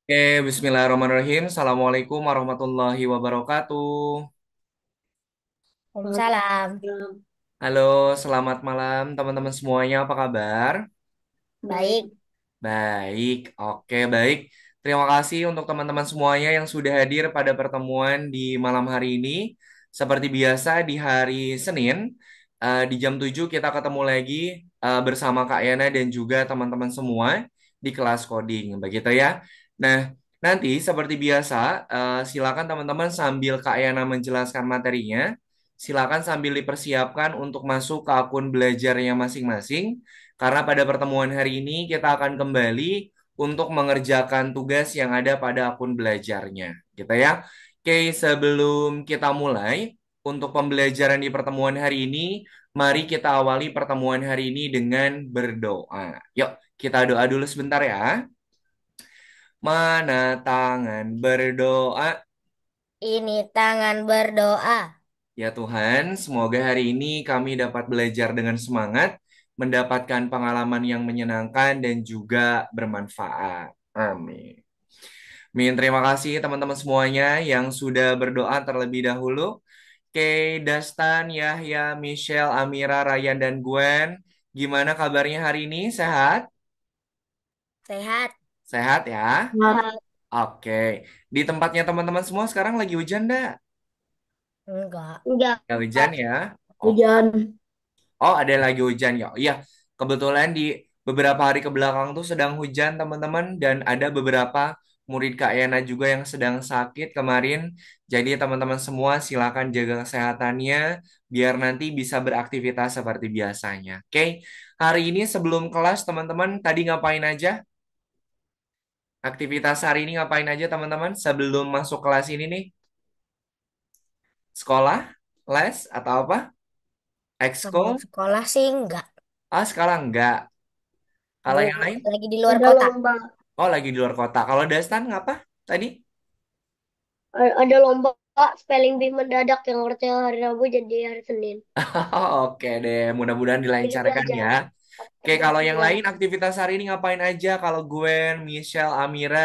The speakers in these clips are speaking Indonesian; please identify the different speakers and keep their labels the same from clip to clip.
Speaker 1: Oke, Bismillahirrahmanirrahim. Assalamualaikum warahmatullahi wabarakatuh.
Speaker 2: Waalaikumsalam.
Speaker 1: Halo, selamat malam teman-teman semuanya. Apa kabar?
Speaker 2: Baik.
Speaker 1: Baik, oke baik. Terima kasih untuk teman-teman semuanya yang sudah hadir pada pertemuan di malam hari ini. Seperti biasa di hari Senin, di jam 7 kita ketemu lagi bersama Kak Yana dan juga teman-teman semua di kelas coding. Begitu ya. Nah, nanti seperti biasa, silakan teman-teman sambil Kak Yana menjelaskan materinya, silakan sambil dipersiapkan untuk masuk ke akun belajarnya masing-masing. Karena pada pertemuan hari ini kita akan kembali untuk mengerjakan tugas yang ada pada akun belajarnya, gitu ya. Oke, sebelum kita mulai untuk pembelajaran di pertemuan hari ini, mari kita awali pertemuan hari ini dengan berdoa. Yuk, kita doa dulu sebentar ya. Mana tangan berdoa?
Speaker 2: Ini tangan berdoa.
Speaker 1: Ya Tuhan, semoga hari ini kami dapat belajar dengan semangat, mendapatkan pengalaman yang menyenangkan dan juga bermanfaat. Amin. Min, terima kasih teman-teman semuanya yang sudah berdoa terlebih dahulu. Oke, Dastan, Yahya, Michelle, Amira, Ryan, dan Gwen. Gimana kabarnya hari ini? Sehat?
Speaker 2: Sehat.
Speaker 1: Sehat ya?
Speaker 2: Sehat.
Speaker 1: Oke. Di tempatnya teman-teman semua sekarang lagi hujan nggak?
Speaker 2: Enggak.
Speaker 1: Nggak hujan ya? Oh,
Speaker 2: Hujan.
Speaker 1: oh, ada lagi hujan ya. Iya, kebetulan di beberapa hari ke belakang tuh sedang hujan teman-teman dan ada beberapa murid Kak Yana juga yang sedang sakit kemarin. Jadi teman-teman semua silakan jaga kesehatannya biar nanti bisa beraktivitas seperti biasanya. Oke, hari ini sebelum kelas teman-teman tadi ngapain aja? Aktivitas hari ini ngapain aja teman-teman sebelum masuk kelas ini nih? Sekolah, les atau apa?
Speaker 2: Sebelum
Speaker 1: Ekskul?
Speaker 2: sekolah sih enggak.
Speaker 1: Ah, sekarang enggak. Kalau yang lain?
Speaker 2: Lagi di luar
Speaker 3: Ada
Speaker 2: kota.
Speaker 3: lomba,
Speaker 1: Oh, lagi di luar kota. Kalau Dastan ngapa tadi?
Speaker 3: ada lomba spelling bee mendadak yang harusnya hari Rabu jadi hari Senin.
Speaker 1: Oh, oke deh, mudah-mudahan
Speaker 3: Jadi
Speaker 1: dilancarkan ya.
Speaker 3: belajar,
Speaker 1: Oke,
Speaker 3: pakai
Speaker 1: kalau yang
Speaker 3: juga.
Speaker 1: lain aktivitas hari ini ngapain aja? Kalau Gwen, Michelle, Amira,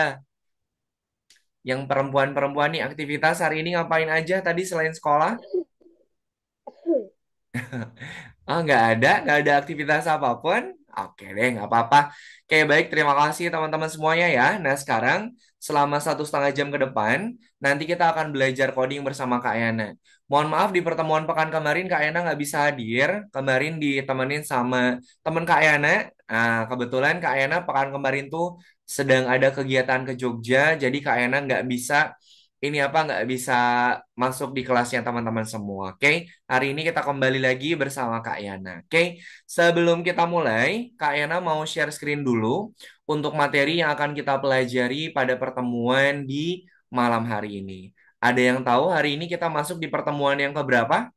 Speaker 1: yang perempuan-perempuan nih aktivitas hari ini ngapain aja tadi selain sekolah? Ah, nggak ada aktivitas apapun. Oke deh, nggak apa-apa. Oke, baik, terima kasih teman-teman semuanya ya. Nah, sekarang selama 1,5 jam ke depan, nanti kita akan belajar coding bersama Kak Yana. Mohon maaf di pertemuan pekan kemarin Kak Yana nggak bisa hadir. Kemarin ditemenin sama teman Kak Yana. Nah, kebetulan Kak Yana pekan kemarin tuh sedang ada kegiatan ke Jogja, jadi Kak Yana nggak bisa ini apa nggak bisa masuk di kelasnya teman-teman semua. Oke? Hari ini kita kembali lagi bersama Kak Yana. Oke, sebelum kita mulai, Kak Yana mau share screen dulu untuk materi yang akan kita pelajari pada pertemuan di malam hari ini. Ada yang tahu hari ini kita masuk di pertemuan yang keberapa?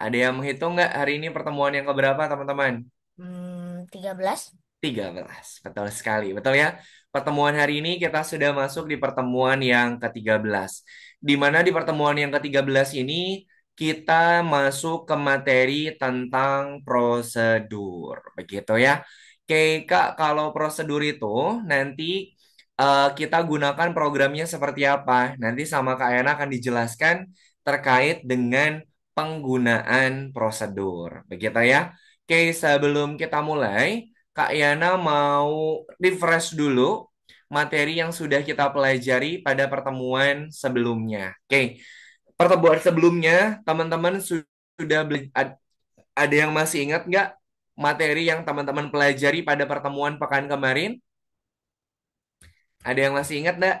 Speaker 1: Ada yang menghitung nggak hari ini pertemuan yang keberapa, teman-teman?
Speaker 2: 13.
Speaker 1: 13, betul sekali. Betul ya? Pertemuan hari ini kita sudah masuk di pertemuan yang ke-13. Di mana di pertemuan yang ke-13 ini kita masuk ke materi tentang prosedur. Begitu ya. Oke, Kak, kalau prosedur itu nanti kita gunakan programnya seperti apa? Nanti sama Kak Ena akan dijelaskan terkait dengan penggunaan prosedur. Begitu ya. Oke, sebelum kita mulai, Kak Yana mau refresh dulu materi yang sudah kita pelajari pada pertemuan sebelumnya. Oke, pertemuan sebelumnya teman-teman sudah ada yang masih ingat nggak materi yang teman-teman pelajari pada pertemuan pekan kemarin? Ada yang masih ingat nggak?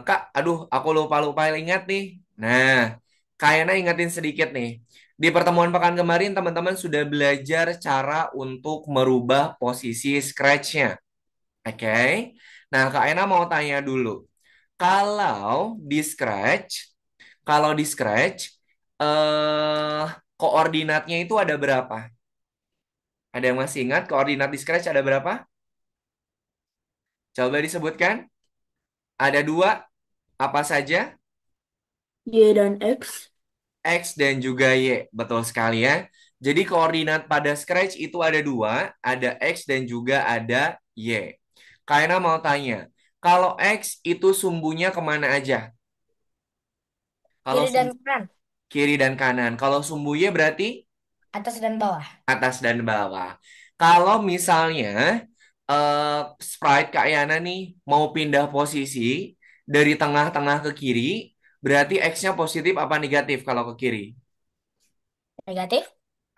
Speaker 1: Kak, aduh, aku lupa-lupa ingat nih. Nah, kayaknya ingetin sedikit nih. Di pertemuan pekan kemarin, teman-teman sudah belajar cara untuk merubah posisi scratch-nya. Oke. Nah, Kak Ena mau tanya dulu. Kalau di scratch, kalau di scratch, eh, koordinatnya itu ada berapa? Ada yang masih ingat koordinat di scratch ada berapa? Coba disebutkan. Ada dua, apa saja?
Speaker 3: Y dan X.
Speaker 1: X dan juga Y. Betul sekali ya. Jadi koordinat pada Scratch itu ada dua, ada X dan juga ada Y. Kaina mau tanya, kalau X itu sumbunya kemana aja? Kalau
Speaker 2: Kiri dan kanan,
Speaker 1: kiri dan kanan. Kalau sumbu Y berarti
Speaker 2: atas dan bawah.
Speaker 1: atas dan bawah. Kalau misalnya sprite Kak Yana nih mau pindah posisi dari tengah-tengah ke kiri, berarti X-nya positif apa negatif kalau ke kiri?
Speaker 2: Negatif,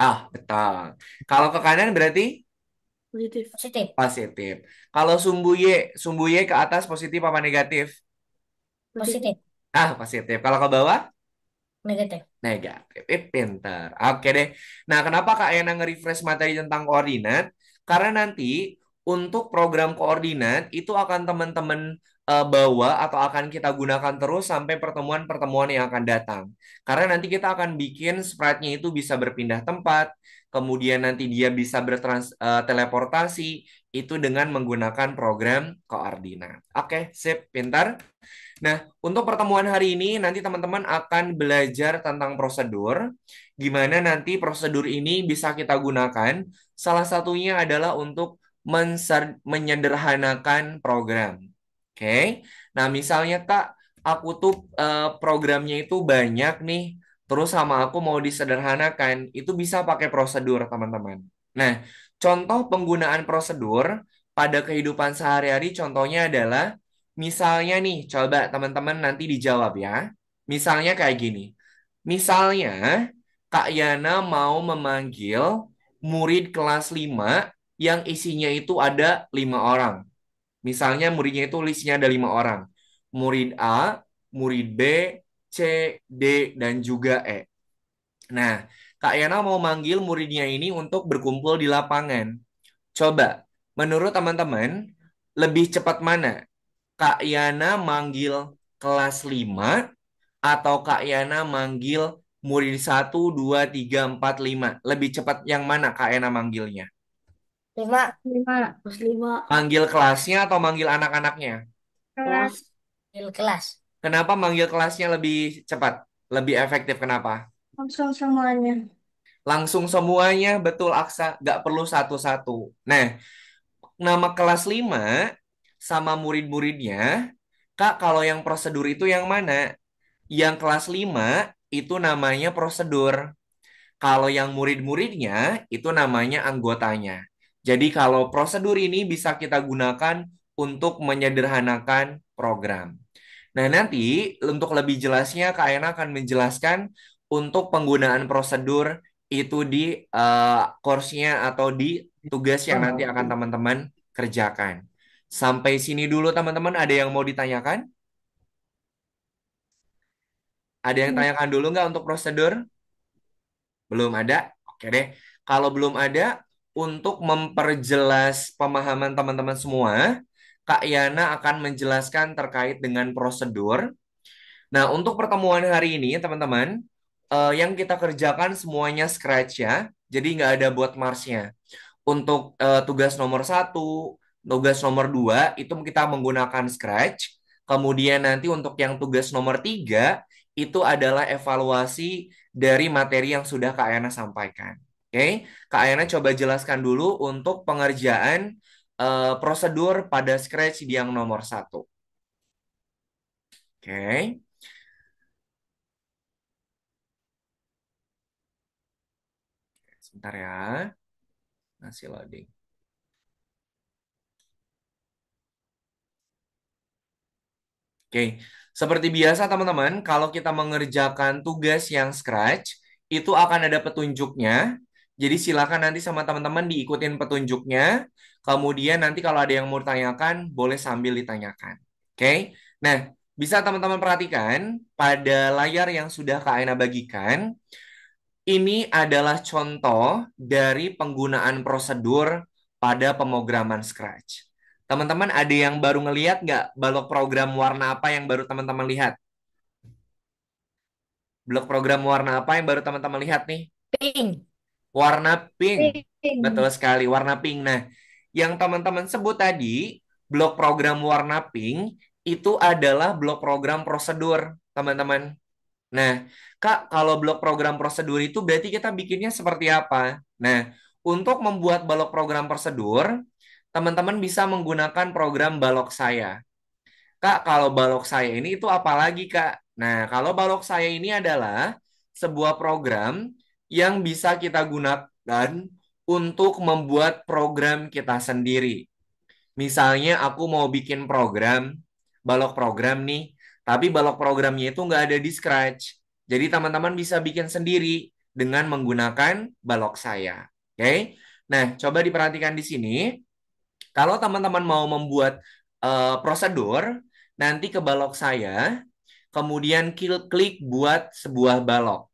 Speaker 1: Ah, betul. Kalau ke kanan berarti
Speaker 3: Positif.
Speaker 2: positif,
Speaker 1: positif. Kalau sumbu Y ke atas positif apa negatif?
Speaker 2: positif,
Speaker 1: Ah, positif. Kalau ke bawah?
Speaker 2: negatif.
Speaker 1: Negatif. Pinter. Oke deh. Nah, kenapa Kak Ena nge-refresh materi tentang koordinat? Karena nanti untuk program koordinat itu akan teman-teman bawa atau akan kita gunakan terus sampai pertemuan-pertemuan yang akan datang. Karena nanti kita akan bikin sprite-nya itu bisa berpindah tempat, kemudian nanti dia bisa teleportasi itu dengan menggunakan program koordinat. Oke, sip, pintar. Nah, untuk pertemuan hari ini nanti teman-teman akan belajar tentang prosedur. Gimana nanti prosedur ini bisa kita gunakan. Salah satunya adalah untuk menyederhanakan program. Oke. Nah, misalnya Kak, aku tuh programnya itu banyak nih. Terus sama aku mau disederhanakan, itu bisa pakai prosedur, teman-teman. Nah, contoh penggunaan prosedur pada kehidupan sehari-hari contohnya adalah misalnya nih, coba teman-teman nanti dijawab ya. Misalnya kayak gini. Misalnya, Kak Yana mau memanggil murid kelas 5 yang isinya itu ada 5 orang. Misalnya muridnya itu listnya ada 5 orang. Murid A, murid B, C, D, dan juga E. Nah, Kak Yana mau manggil muridnya ini untuk berkumpul di lapangan. Coba, menurut teman-teman, lebih cepat mana? Kak Yana manggil kelas 5 atau Kak Yana manggil murid 1, 2, 3, 4, 5? Lebih cepat yang mana Kak Yana manggilnya?
Speaker 2: 5,
Speaker 3: 5. Plus 5.
Speaker 1: Manggil kelasnya atau manggil anak-anaknya?
Speaker 3: Kelas.
Speaker 2: kelas.
Speaker 1: Kenapa manggil kelasnya lebih cepat? Lebih efektif, kenapa?
Speaker 3: Langsung semuanya.
Speaker 1: Langsung semuanya, betul Aksa, nggak perlu satu-satu. Nah, nama kelas 5 sama murid-muridnya, Kak, kalau yang prosedur itu yang mana? Yang kelas 5 itu namanya prosedur. Kalau yang murid-muridnya itu namanya anggotanya. Jadi kalau prosedur ini bisa kita gunakan untuk menyederhanakan program. Nah, nanti untuk lebih jelasnya Kak Ena akan menjelaskan untuk penggunaan prosedur itu di course-nya atau di tugas yang nanti akan teman-teman kerjakan. Sampai sini dulu teman-teman, ada yang mau ditanyakan? Ada yang tanyakan dulu nggak untuk prosedur? Belum ada? Oke deh. Kalau belum ada, untuk memperjelas pemahaman teman-teman semua, Kak Yana akan menjelaskan terkait dengan prosedur. Nah, untuk pertemuan hari ini, teman-teman, yang kita kerjakan semuanya Scratch ya. Jadi nggak ada buat Mars-nya. Untuk tugas nomor 1, tugas nomor 2, itu kita menggunakan Scratch. Kemudian nanti untuk yang tugas nomor 3, itu adalah evaluasi dari materi yang sudah Kak Ayana sampaikan. Oke, Kak Ayana coba jelaskan dulu untuk pengerjaan prosedur pada Scratch di yang nomor 1. Oke, sebentar ya. Masih loading. Oke, seperti biasa teman-teman, kalau kita mengerjakan tugas yang Scratch, itu akan ada petunjuknya. Jadi silakan nanti sama teman-teman diikutin petunjuknya. Kemudian nanti kalau ada yang mau ditanyakan, boleh sambil ditanyakan. Oke, nah bisa teman-teman perhatikan pada layar yang sudah Kak Aina bagikan, ini adalah contoh dari penggunaan prosedur pada pemrograman Scratch. Teman-teman ada yang baru ngelihat nggak blok program warna apa yang baru teman-teman lihat? Blok program warna apa yang baru teman-teman lihat nih?
Speaker 2: Pink,
Speaker 1: Warna pink. Betul
Speaker 3: Pink.
Speaker 1: sekali, warna pink. Nah, yang teman-teman sebut tadi, blok program warna pink itu adalah blok program prosedur, teman-teman. Nah, Kak, kalau blok program prosedur itu berarti kita bikinnya seperti apa? Nah, untuk membuat blok program prosedur, teman-teman bisa menggunakan program Balok Saya. Kak, kalau balok saya ini itu apa lagi, Kak? Nah, kalau balok saya ini adalah sebuah program yang bisa kita gunakan untuk membuat program kita sendiri. Misalnya aku mau bikin program, balok program nih, tapi balok programnya itu nggak ada di Scratch. Jadi teman-teman bisa bikin sendiri dengan menggunakan balok saya. Oke? Nah, coba diperhatikan di sini. Kalau teman-teman mau membuat prosedur, nanti ke balok saya, kemudian klik buat sebuah balok.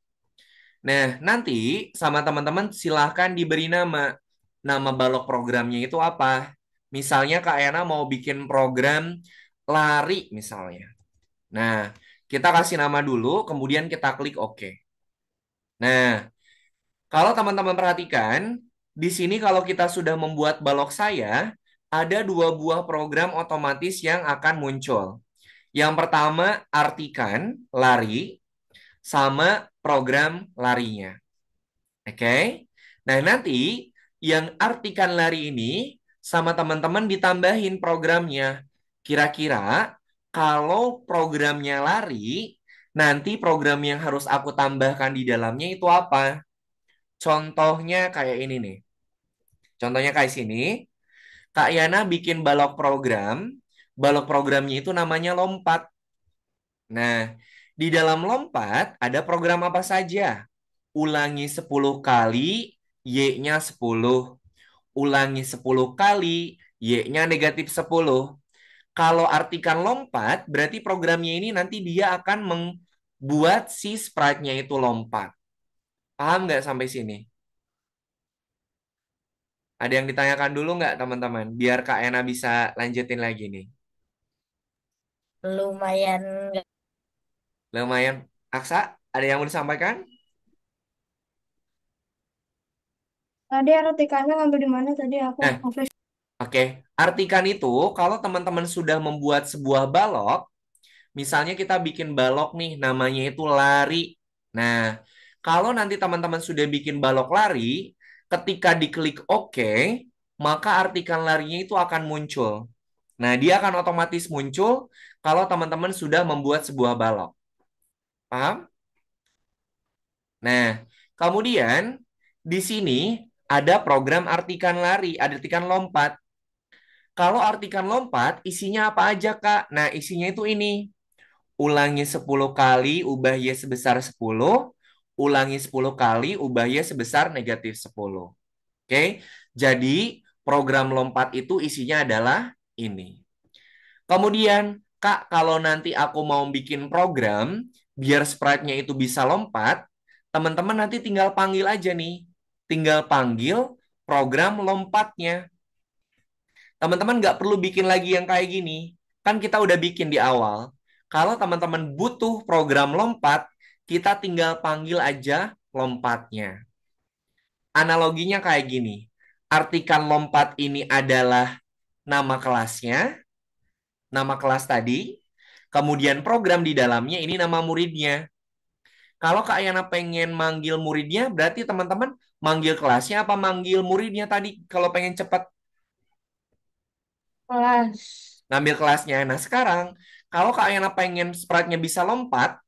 Speaker 1: Nah, nanti sama teman-teman silahkan diberi nama. Nama balok programnya itu apa? Misalnya Kak Ena mau bikin program lari misalnya. Nah, kita kasih nama dulu, kemudian kita klik OK. Nah, kalau teman-teman perhatikan, di sini kalau kita sudah membuat balok saya, ada dua buah program otomatis yang akan muncul. Yang pertama, artikan lari sama program larinya. Oke? Nah, nanti yang artikan lari ini sama teman-teman ditambahin programnya. Kira-kira kalau programnya lari, nanti program yang harus aku tambahkan di dalamnya itu apa? Contohnya kayak ini nih. Contohnya kayak sini. Kak Yana bikin balok program. Balok programnya itu namanya lompat. Nah, di dalam lompat ada program apa saja? Ulangi 10 kali, Y-nya 10. Ulangi 10 kali, Y-nya -10. Kalau artikan lompat, berarti programnya ini nanti dia akan membuat si sprite-nya itu lompat. Paham nggak sampai sini? Ada yang ditanyakan dulu nggak teman-teman? Biar Kak Ena bisa lanjutin lagi nih.
Speaker 2: Lumayan nggak.
Speaker 1: Lumayan. Aksa, ada yang mau disampaikan?
Speaker 4: Tadi artikelnya ngambil di mana tadi aku
Speaker 1: Nah,
Speaker 4: nge-flash.
Speaker 1: oke. Artikan itu, kalau teman-teman sudah membuat sebuah balok, misalnya kita bikin balok nih, namanya itu lari. Nah, kalau nanti teman-teman sudah bikin balok lari, ketika diklik OK, maka artikan larinya itu akan muncul. Nah, dia akan otomatis muncul kalau teman-teman sudah membuat sebuah balok. Paham? Nah, kemudian di sini ada program artikan lari, artikan lompat. Kalau artikan lompat, isinya apa aja, Kak? Nah, isinya itu ini. Ulangi 10 kali, ubah Y sebesar 10. Ulangi 10 kali, ubah Y sebesar -10. Oke? Jadi, program lompat itu isinya adalah ini. Kemudian, Kak, kalau nanti aku mau bikin program, biar sprite-nya itu bisa lompat, teman-teman nanti tinggal panggil aja nih. Tinggal panggil program lompatnya. Teman-teman nggak perlu bikin lagi yang kayak gini. Kan kita udah bikin di awal. Kalau teman-teman butuh program lompat, kita tinggal panggil aja lompatnya. Analoginya kayak gini. Artikan lompat ini adalah nama kelasnya, nama kelas tadi. Kemudian program di dalamnya ini nama muridnya. Kalau Kak Yana pengen manggil muridnya, berarti teman-teman manggil kelasnya apa manggil muridnya tadi kalau pengen cepat
Speaker 4: Kelas.
Speaker 1: ngambil kelasnya. Nah, sekarang kalau Kak Yana pengen sprite-nya bisa lompat,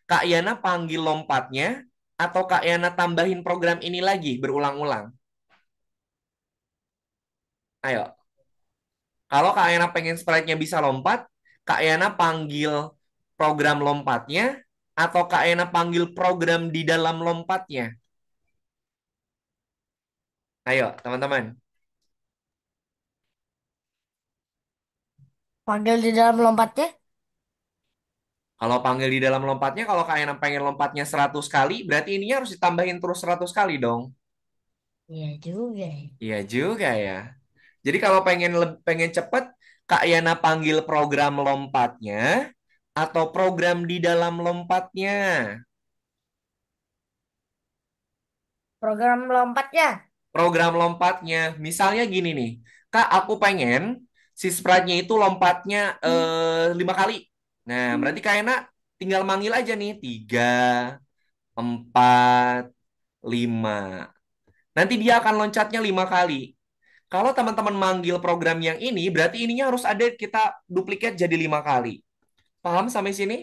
Speaker 1: Kak Yana panggil lompatnya atau Kak Yana tambahin program ini lagi berulang-ulang. Ayo, kalau Kak Yana pengen sprite-nya bisa lompat, Kak Yana panggil program lompatnya atau Kak Yana panggil program di dalam lompatnya. Ayo, teman-teman.
Speaker 2: Panggil di dalam lompatnya.
Speaker 1: Kalau panggil di dalam lompatnya, kalau Kak Yana pengen lompatnya 100 kali, berarti ininya harus ditambahin terus 100 kali dong.
Speaker 2: Iya juga ya.
Speaker 1: Iya juga ya. Jadi kalau pengen cepet, Kak Yana panggil program lompatnya atau program di dalam lompatnya.
Speaker 2: Program lompatnya.
Speaker 1: Program lompatnya, misalnya gini nih, Kak aku pengen si sprite-nya itu lompatnya 5 kali. Nah, berarti Kak Yana tinggal manggil aja nih, 3, 4, 5. Nanti dia akan loncatnya 5 kali. Kalau teman-teman manggil program yang ini, berarti ininya harus ada kita duplikat jadi 5 kali. Paham sampai sini?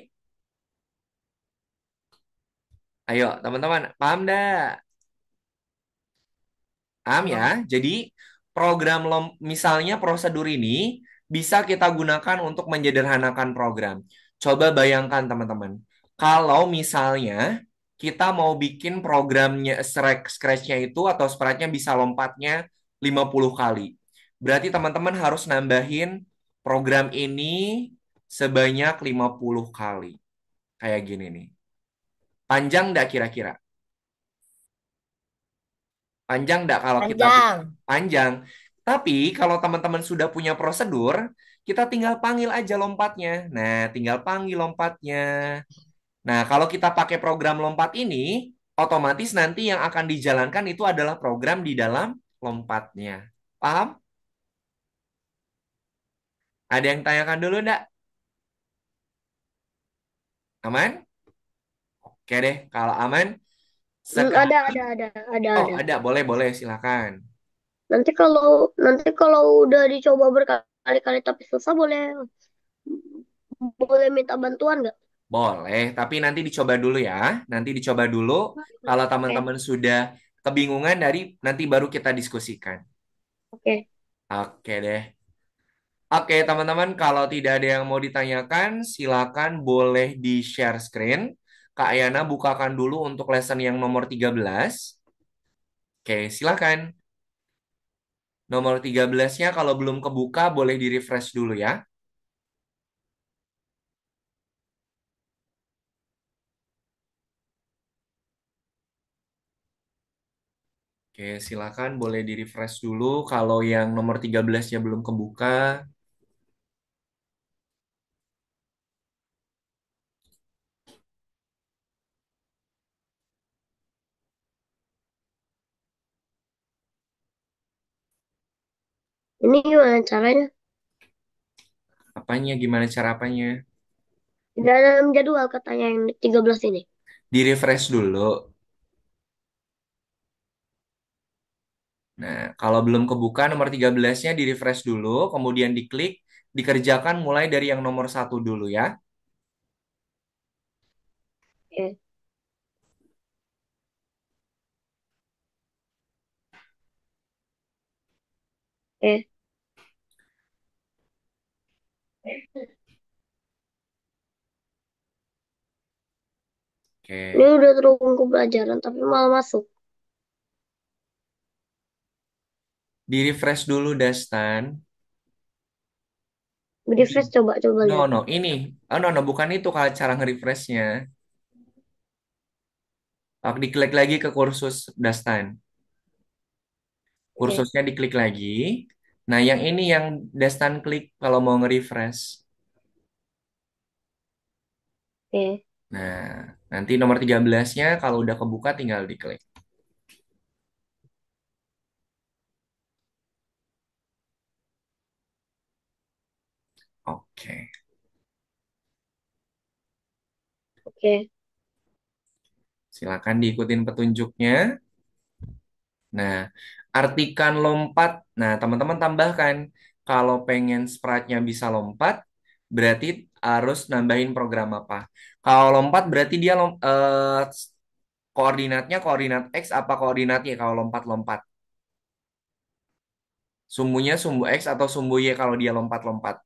Speaker 1: Ayo, teman-teman, paham dah? Paham ya?
Speaker 2: Paham.
Speaker 1: Jadi misalnya prosedur ini bisa kita gunakan untuk menyederhanakan program. Coba bayangkan teman-teman, kalau misalnya kita mau bikin programnya scratch-nya itu atau sprite-nya bisa lompatnya 50 kali. Berarti teman-teman harus nambahin program ini sebanyak 50 kali. Kayak gini nih. Panjang nggak kira-kira? Panjang nggak kalau kita
Speaker 2: Panjang.
Speaker 1: panjang? Tapi kalau teman-teman sudah punya prosedur, kita tinggal panggil aja lompatnya. Nah, tinggal panggil lompatnya. Nah, kalau kita pakai program lompat ini, otomatis nanti yang akan dijalankan itu adalah program di dalam lompatnya. Paham? Ada yang tanyakan dulu enggak? Aman? Oke deh, kalau aman,
Speaker 3: Ada,
Speaker 1: sekarang... Oh,
Speaker 3: ada.
Speaker 1: ada. Boleh, boleh. Silakan.
Speaker 3: Nanti kalau udah dicoba berkali-kali tapi susah, boleh boleh minta bantuan nggak?
Speaker 1: Boleh, tapi nanti dicoba dulu ya. Nanti dicoba dulu. Kalau
Speaker 3: Oke,
Speaker 1: teman-teman sudah kebingungan nanti baru kita diskusikan.
Speaker 3: oke.
Speaker 1: Oke deh. Oke, teman-teman, kalau tidak ada yang mau ditanyakan, silakan boleh di-share screen. Kak Ayana bukakan dulu untuk lesson yang nomor 13. Oke, silakan. Nomor 13-nya kalau belum kebuka boleh di-refresh dulu ya. Oke, silakan boleh di-refresh dulu kalau yang nomor 13-nya belum kebuka.
Speaker 3: Ini gimana caranya?
Speaker 1: Apanya, gimana cara apanya?
Speaker 3: Di dalam jadwal katanya yang 13 ini.
Speaker 1: Di-refresh dulu. Nah, kalau belum kebuka nomor 13-nya di-refresh dulu, kemudian diklik, dikerjakan mulai dari yang nomor 1 dulu ya.
Speaker 3: Oke, oke. Ini
Speaker 1: Oke,
Speaker 3: udah terhubung ke pelajaran tapi malah masuk.
Speaker 1: di-refresh dulu Dastan. Ini.
Speaker 3: Refresh, coba
Speaker 1: No,
Speaker 3: lihat.
Speaker 1: no, ini. Oh, no, no, bukan itu kalau cara nge-refreshnya. Diklik lagi ke kursus Dastan.
Speaker 3: Oke,
Speaker 1: Kursusnya diklik lagi. Nah, yang ini yang Dastan klik kalau mau nge-refresh.
Speaker 3: oke,
Speaker 1: Nah, nanti nomor 13-nya kalau udah kebuka tinggal diklik. Oke,
Speaker 3: oke.
Speaker 1: silakan diikutin petunjuknya. Nah, artikan lompat. Nah, teman-teman tambahkan kalau pengen sprite-nya bisa lompat, berarti harus nambahin program apa? Kalau lompat berarti dia koordinatnya koordinat X apa koordinatnya kalau lompat-lompat? Sumbunya sumbu X atau sumbu Y kalau dia lompat-lompat?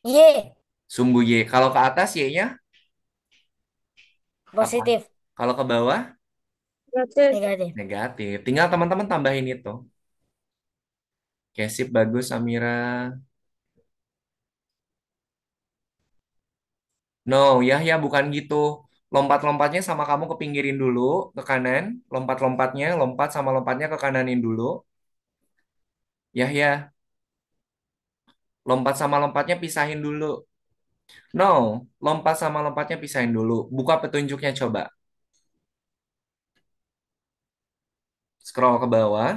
Speaker 2: Y.
Speaker 1: Sumbu Y. Kalau ke atas Y-nya apa?
Speaker 2: Positif.
Speaker 1: Kalau ke bawah
Speaker 3: Oke,
Speaker 2: Negatif.
Speaker 1: negatif. Tinggal teman-teman tambahin itu. Oke, sip, bagus Amira. No, ya ya bukan gitu. Lompat-lompatnya sama kamu kepinggirin dulu ke kanan. Lompat-lompatnya, lompat sama lompatnya ke kananin dulu. Ya ya, lompat sama lompatnya pisahin dulu. No, lompat sama lompatnya pisahin dulu. Buka petunjuknya coba. Scroll ke bawah.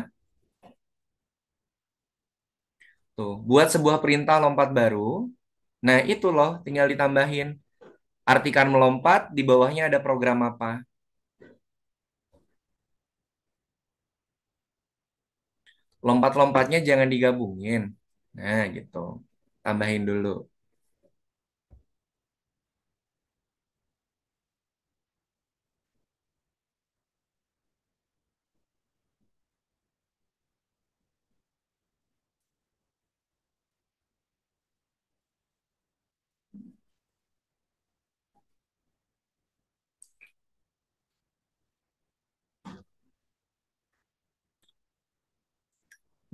Speaker 1: Tuh, buat sebuah perintah lompat baru. Nah, itu loh, tinggal ditambahin. Artikan melompat, di bawahnya ada program apa? Lompat-lompatnya jangan digabungin. Nah, gitu. Tambahin dulu.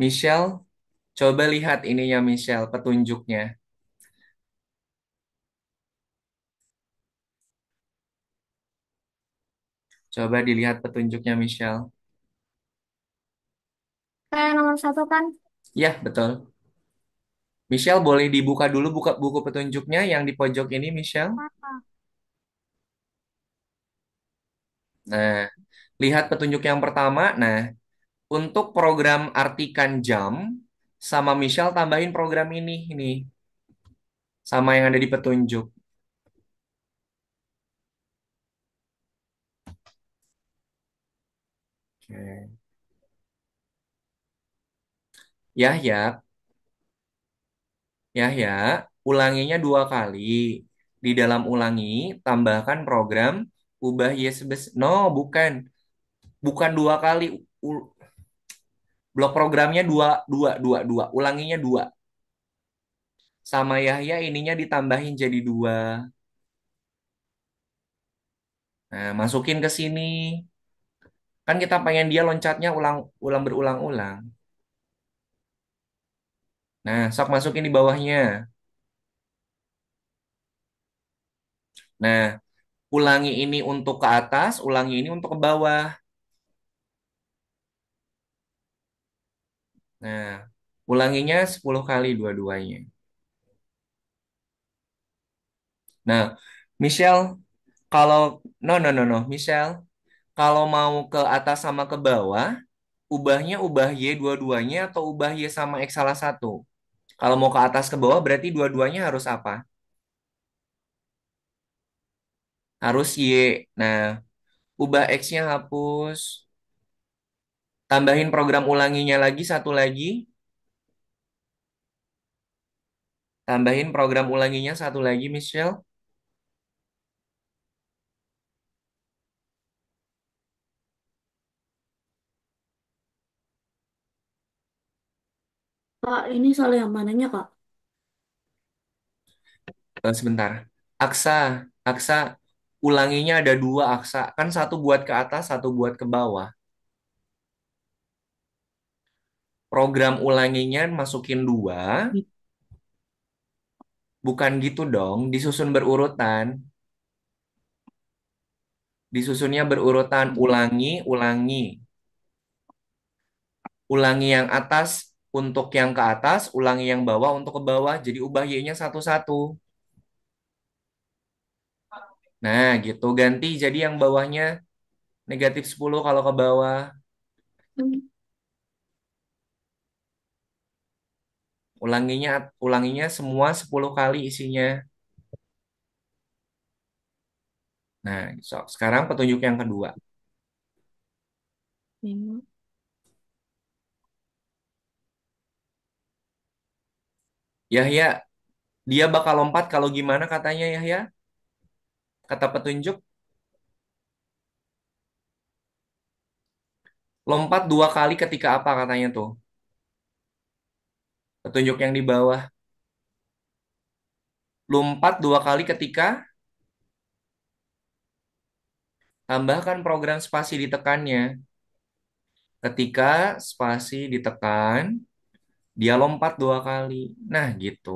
Speaker 1: Michelle, coba lihat ininya Michelle, petunjuknya. Coba dilihat petunjuknya Michelle.
Speaker 2: Kayak nomor satu kan?
Speaker 1: Ya, betul. Michelle, boleh dibuka dulu buka buku petunjuknya yang di pojok ini, Michelle.
Speaker 2: Apa?
Speaker 1: Nah, lihat petunjuk yang pertama. Nah, untuk program artikan jam, sama Michelle tambahin program ini, sama yang ada di petunjuk. Oke. Ya, ya, ulanginya 2 kali. Di dalam ulangi, tambahkan program ubah Y sebesar. No, bukan. Bukan 2 kali. Blok programnya dua. Ulanginya 2. Sama Yahya ininya ditambahin jadi 2. Nah, masukin ke sini. Kan kita pengen dia loncatnya ulang ulang berulang-ulang. Nah, sok masukin di bawahnya. Nah, ulangi ini untuk ke atas, ulangi ini untuk ke bawah. Nah, ulanginya 10 kali dua-duanya. Nah, Michelle, kalau no, Michelle, kalau mau ke atas sama ke bawah, ubahnya ubah Y dua-duanya atau ubah Y sama X salah satu. Kalau mau ke atas ke bawah berarti dua-duanya harus apa? Harus Y. Nah, ubah X-nya hapus. Tambahin program ulanginya lagi satu lagi. Tambahin program ulanginya satu lagi, Michelle.
Speaker 2: Kak, ini soal yang mananya, Kak?
Speaker 1: Sebentar. Aksa, Aksa, ulanginya ada 2 Aksa. Kan satu buat ke atas, satu buat ke bawah. Program ulanginya masukin 2. Bukan gitu dong, disusun berurutan. Disusunnya berurutan, ulangi, ulangi. Ulangi yang atas untuk yang ke atas, ulangi yang bawah untuk ke bawah. Jadi ubah Y-nya satu-satu. Nah, gitu. Ganti jadi yang bawahnya -10 kalau ke bawah. Ulanginya ulanginya semua 10 kali isinya. Nah, sekarang petunjuk yang kedua.
Speaker 2: Hmm.
Speaker 1: Yahya, dia bakal lompat kalau gimana katanya Yahya? Kata petunjuk, lompat 2 kali ketika apa katanya tuh? Petunjuk yang di bawah. Lompat 2 kali ketika tambahkan program spasi ditekannya. Ketika spasi ditekan, dia lompat 2 kali. Nah, gitu.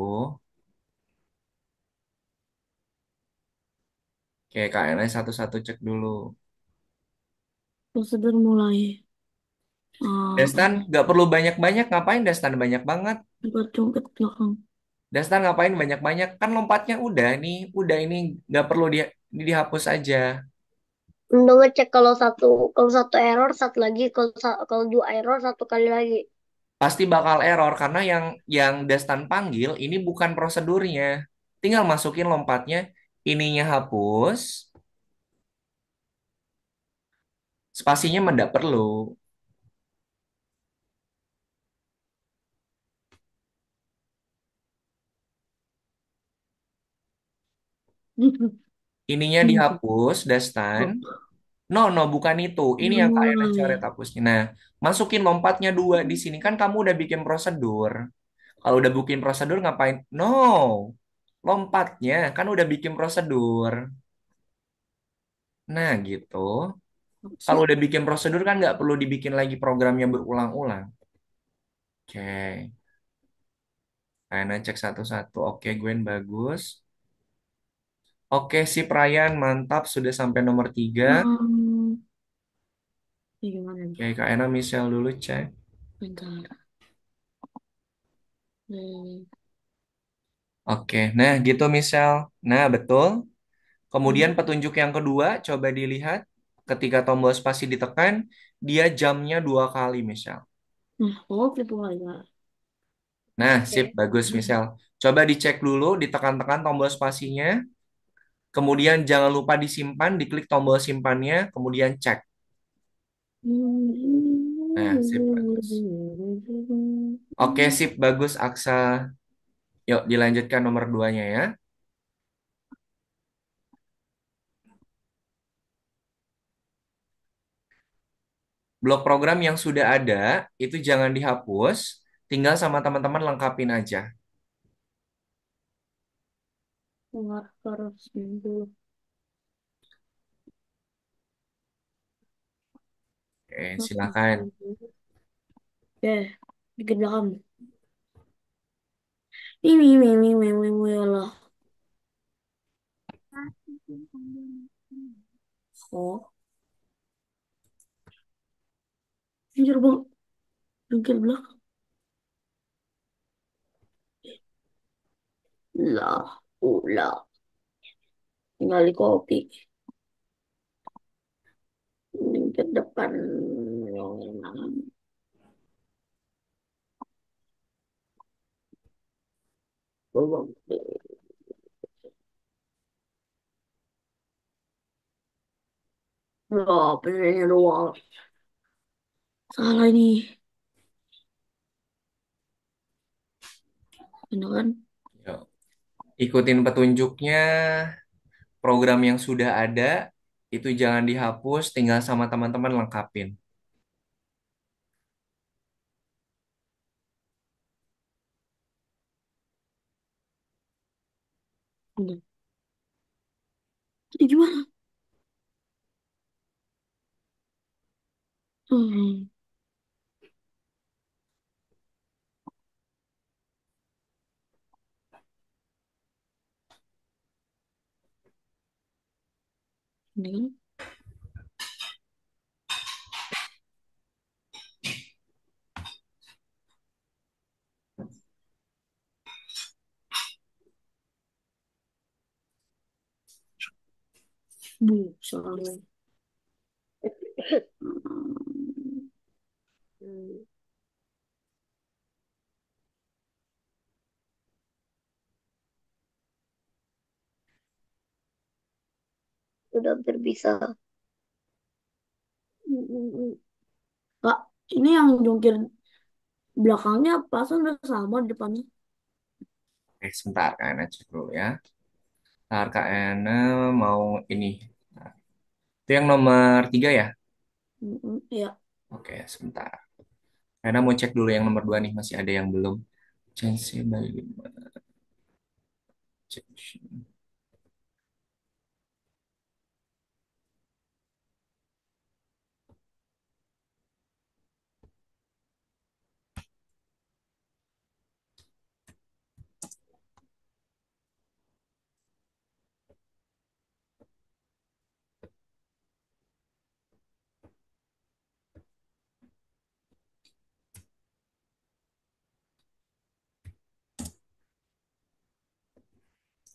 Speaker 1: Oke, KNS satu-satu cek dulu.
Speaker 2: Prosedur mulai.
Speaker 1: Dastan,
Speaker 2: Ah,
Speaker 1: nggak perlu banyak-banyak. Ngapain Dastan banyak banget?
Speaker 2: Jungkit belakang.
Speaker 1: Dastan ngapain banyak-banyak? Kan lompatnya udah nih. Udah ini nggak perlu dihapus aja.
Speaker 3: Untuk ngecek kalau satu error satu lagi, kalau dua error satu kali lagi.
Speaker 1: Pasti bakal error karena yang Dastan panggil ini bukan prosedurnya. Tinggal masukin lompatnya ininya hapus, spasinya mah nggak perlu. Ininya dihapus, Dastan.
Speaker 2: Oh,
Speaker 1: No, no, bukan itu. Ini
Speaker 2: udah
Speaker 1: yang Kak Ena
Speaker 2: mulai.
Speaker 1: coret hapusnya. Nah, masukin lompatnya dua di sini. Kan kamu udah bikin prosedur. Kalau udah bikin prosedur ngapain? No, lompatnya kan udah bikin prosedur. Nah, gitu.
Speaker 2: Apa
Speaker 1: Kalau
Speaker 2: sih?
Speaker 1: udah bikin prosedur kan nggak perlu dibikin lagi programnya berulang-ulang. Oke, Kak Ena cek satu-satu. Oke, Gwen bagus. Oke, si Ryan mantap. Sudah sampai nomor 3.
Speaker 2: Hmm, ini gimana nih?
Speaker 1: Oke, Kak Ena Michelle dulu cek.
Speaker 2: Bentar. Hmm.
Speaker 1: Oke, nah gitu Michelle. Nah, betul. Kemudian
Speaker 2: Hmm.
Speaker 1: petunjuk yang kedua, coba dilihat. Ketika tombol spasi ditekan, dia jamnya 2 kali, Michelle.
Speaker 2: Nah, oh, tipu aja.
Speaker 1: Nah, sip,
Speaker 4: Oke.
Speaker 1: bagus, Michelle. Coba dicek dulu, ditekan-tekan tombol spasinya. Kemudian jangan lupa disimpan, diklik tombol simpannya, kemudian cek. Nah, sip, bagus. Oke, sip, bagus, Aksa. Yuk, dilanjutkan nomor 2-nya ya. Blok program yang sudah ada, itu jangan dihapus. Tinggal sama teman-teman lengkapin aja.
Speaker 2: Marker simbol.
Speaker 1: Oke,
Speaker 2: Marker
Speaker 1: silakan.
Speaker 2: simbol. Oke, dikit belakang. Ini lah. Oh, anjir bang, dikit belakang. Lah, ulah. Tinggal di kopi. Ini ke depan. Bawang. Lah, pengennya doang. Salah ini. Ini kan?
Speaker 1: Yuk. Ikutin petunjuknya. Program yang sudah ada itu jangan dihapus, tinggal sama teman-teman lengkapin.
Speaker 2: Ini. Jadi gimana? Hmm, ini kan? Bu, salah. Hmm,
Speaker 3: Udah hampir bisa.
Speaker 2: Kak, ini yang jungkir belakangnya pasan udah sama di depannya.
Speaker 1: Oke, sebentar Kak Ena cek dulu ya. Ntar Kak Ena mau ini. Nah, itu yang nomor 3 ya?
Speaker 2: Ya.
Speaker 1: Oke, sebentar. Kak Ena mau cek dulu yang nomor 2 nih, masih ada yang belum. Chance by 5.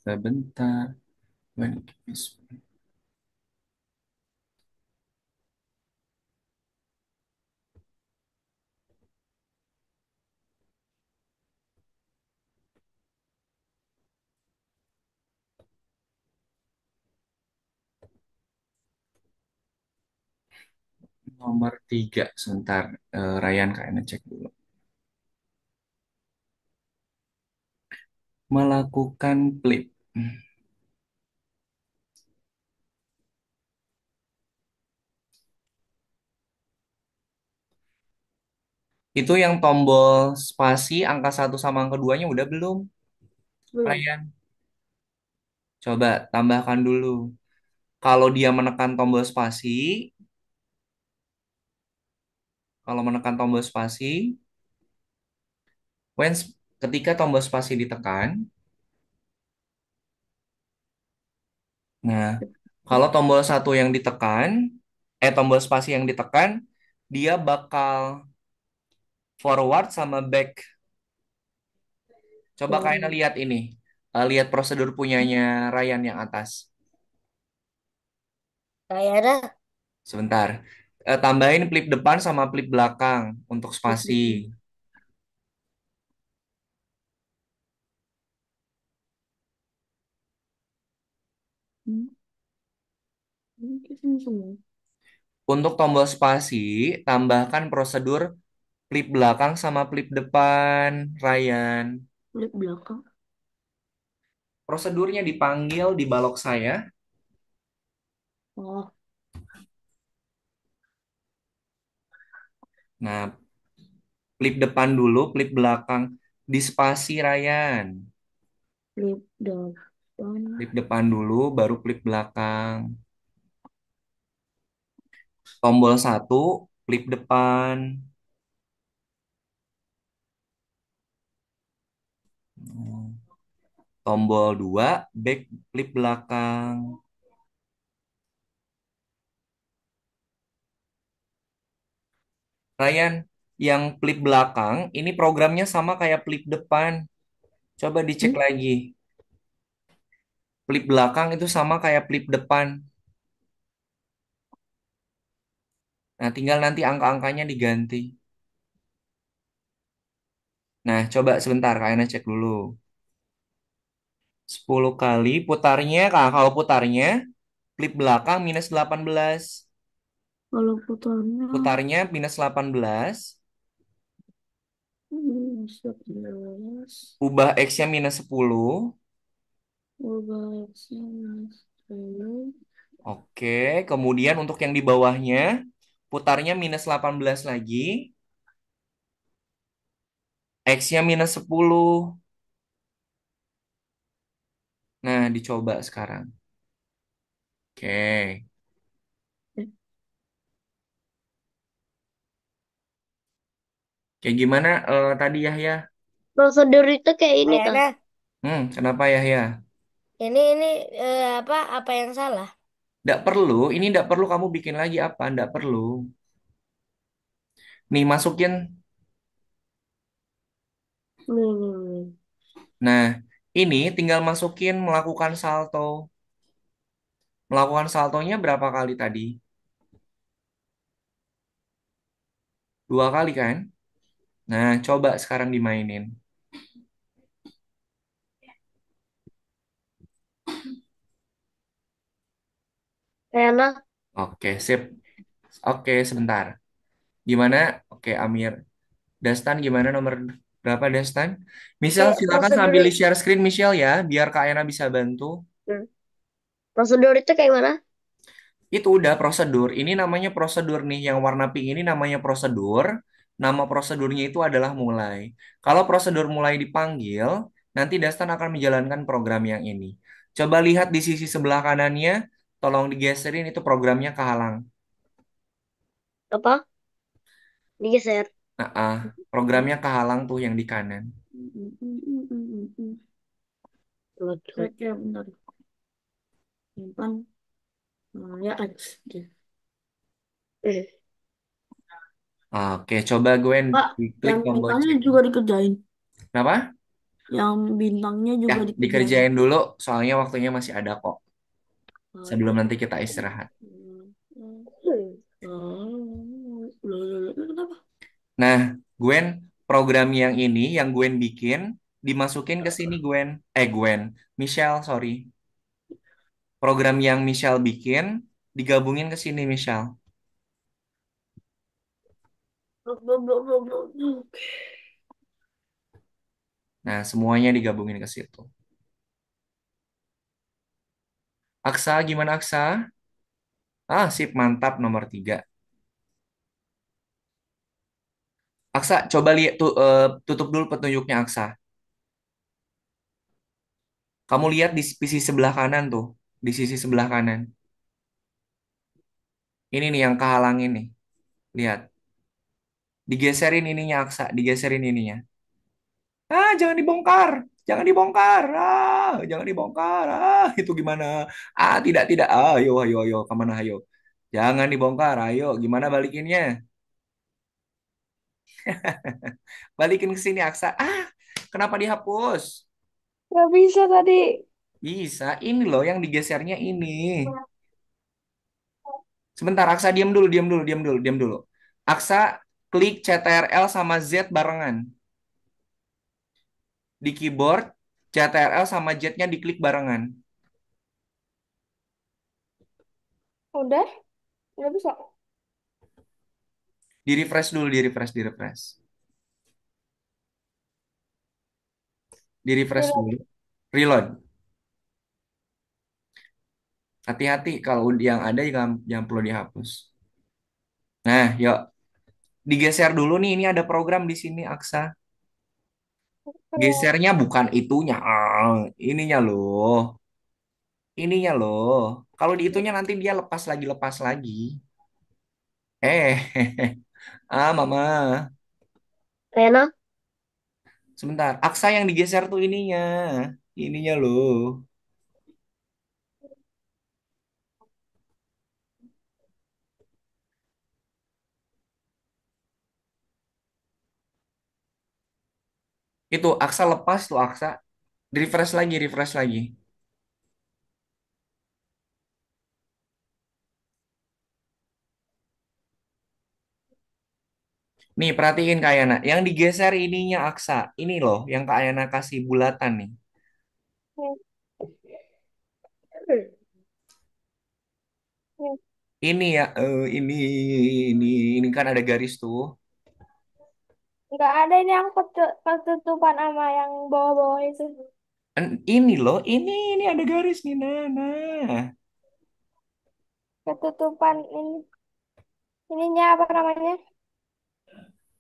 Speaker 1: Sebentar. When is- Nomor 3, sebentar. Ryan kayaknya cek dulu. Melakukan flip. Itu yang tombol spasi angka satu sama angka duanya udah belum,
Speaker 2: Belum.
Speaker 1: Ryan? Coba tambahkan dulu. Kalau dia menekan tombol spasi, kalau menekan tombol spasi, ketika tombol spasi ditekan, nah, kalau tombol satu yang ditekan, tombol spasi yang ditekan, dia bakal forward sama back. Coba kalian
Speaker 2: Forward.
Speaker 1: lihat ini. Lihat prosedur punyanya Ryan yang atas.
Speaker 3: Kayaknya
Speaker 1: Sebentar. Tambahin flip depan sama flip belakang untuk
Speaker 2: Flip
Speaker 1: spasi.
Speaker 2: depan. Hmm. Ini kesini semua.
Speaker 1: Untuk tombol spasi, tambahkan prosedur flip belakang sama flip depan, Ryan.
Speaker 2: Flip belakang.
Speaker 1: Prosedurnya dipanggil di balok saya.
Speaker 2: Oh,
Speaker 1: Nah, flip depan dulu, flip belakang. Di spasi, Ryan.
Speaker 2: flip depan.
Speaker 1: Flip depan dulu, baru flip belakang. Tombol satu, flip depan. Tombol 2 back flip belakang. Ryan, yang flip belakang, ini programnya sama kayak flip depan. Coba dicek
Speaker 2: Hmm?
Speaker 1: lagi. Flip belakang itu sama kayak flip depan. Nah, tinggal nanti angka-angkanya diganti. Nah, coba sebentar, kalian cek dulu. 10 kali putarnya, kalau putarnya, flip belakang minus 18.
Speaker 2: Kalau putarnya
Speaker 1: Putarnya minus 18.
Speaker 2: 11.
Speaker 1: Ubah X-nya minus 10.
Speaker 2: Ubah X-nya minus 10.
Speaker 1: Oke, kemudian untuk yang di bawahnya, putarnya minus 18 lagi. X-nya minus 10. Nah, dicoba sekarang. Oke.
Speaker 2: Eh,
Speaker 1: Kayak gimana tadi Yahya?
Speaker 3: prosedur itu kayak ini kah?
Speaker 4: Kayaknya
Speaker 1: Kenapa Yahya?
Speaker 3: Ini apa yang salah?
Speaker 1: Nggak perlu, ini nggak perlu kamu bikin lagi apa? Nggak perlu. Nih, masukin.
Speaker 2: belum.
Speaker 1: Nah, ini tinggal masukin melakukan salto. Melakukan saltonya berapa kali tadi? 2 kali kan? Nah, coba sekarang dimainin.
Speaker 3: Kayaknya
Speaker 1: Oke, sip. Oke, sebentar. Gimana? Oke, Amir. Dastan gimana nomor berapa Dastan? Michelle,
Speaker 3: kayak
Speaker 1: silakan
Speaker 3: prosedur
Speaker 1: sambil di-share screen Michelle ya, biar Kak Ena bisa bantu.
Speaker 3: hmm, prosedur itu kayak mana?
Speaker 1: Itu udah prosedur. Ini namanya prosedur nih, yang warna pink ini namanya prosedur. Nama prosedurnya itu adalah mulai. Kalau prosedur mulai dipanggil, nanti Dastan akan menjalankan program yang ini. Coba lihat di sisi sebelah kanannya, tolong digeserin itu programnya kehalang.
Speaker 3: Apa? Digeser.
Speaker 1: Programnya kehalang tuh yang di kanan.
Speaker 2: Cek ya bentar. Simpan. Nah, ya X. Oke.
Speaker 3: Hmm.
Speaker 1: Oke, coba Gwen
Speaker 2: Pak,
Speaker 1: klik
Speaker 2: yang
Speaker 1: tombol
Speaker 2: bintangnya
Speaker 1: cek.
Speaker 2: juga dikerjain.
Speaker 1: Kenapa?
Speaker 2: Yang bintangnya
Speaker 1: Ya,
Speaker 2: juga dikerjain.
Speaker 1: dikerjain dulu, soalnya waktunya masih ada kok. Sebelum
Speaker 2: Oke.
Speaker 1: nanti kita istirahat.
Speaker 3: Hmm.
Speaker 2: Kenapa?
Speaker 1: Nah, Gwen, program yang ini, yang Gwen bikin, dimasukin ke sini Gwen. Gwen. Michelle, sorry. Program yang Michelle bikin, digabungin ke sini Michelle. Nah, semuanya digabungin ke situ. Aksa, gimana Aksa? Ah, sip, mantap nomor 3. Aksa, coba lihat tuh, tutup dulu petunjuknya Aksa. Kamu lihat di sisi sebelah kanan tuh, di sisi sebelah kanan. Ini nih yang kehalangin nih. Lihat, digeserin ininya Aksa, digeserin ininya. Ah, jangan dibongkar. Jangan dibongkar. Ah, jangan dibongkar. Ah, itu gimana? Ah, tidak, tidak. Ayo, ayo, ayo. Kemana, ayo? Jangan dibongkar. Ayo, gimana balikinnya? Balikin ke sini, Aksa. Ah, kenapa dihapus?
Speaker 4: Nggak bisa tadi.
Speaker 1: Bisa. Ini loh yang digesernya ini. Sebentar, Aksa, diam dulu, diam dulu, diam dulu, diam dulu. Aksa, klik CTRL sama Z barengan. Di keyboard, CTRL sama Z-nya diklik barengan.
Speaker 4: Udah? Nggak bisa.
Speaker 1: Di refresh dulu, di refresh, di refresh. Di refresh
Speaker 4: Reload.
Speaker 1: dulu. Reload. Hati-hati kalau yang ada jangan perlu dihapus. Nah, yuk digeser dulu nih. Ini ada program di sini, Aksa.
Speaker 4: Reload.
Speaker 1: Gesernya bukan itunya, ininya loh. Ininya loh. Kalau di itunya nanti dia lepas lagi, lepas lagi. Mama.
Speaker 3: Rena,
Speaker 1: Sebentar. Aksa yang digeser tuh ininya. Ininya loh. Itu Aksa lepas tuh, Aksa. Refresh lagi, refresh lagi. Nih, perhatiin Kak Yana. Yang digeser ininya Aksa. Ini loh, yang Kak Yana kasih bulatan nih.
Speaker 4: Hmm, hmm.
Speaker 1: Ini ya, ini, ini kan ada garis tuh.
Speaker 4: Nggak ada ini yang ketutupan sama yang bawah-bawah itu.
Speaker 1: Ini loh, ini ada garis nih, nah.
Speaker 4: Ketutupan ini. Ininya apa namanya?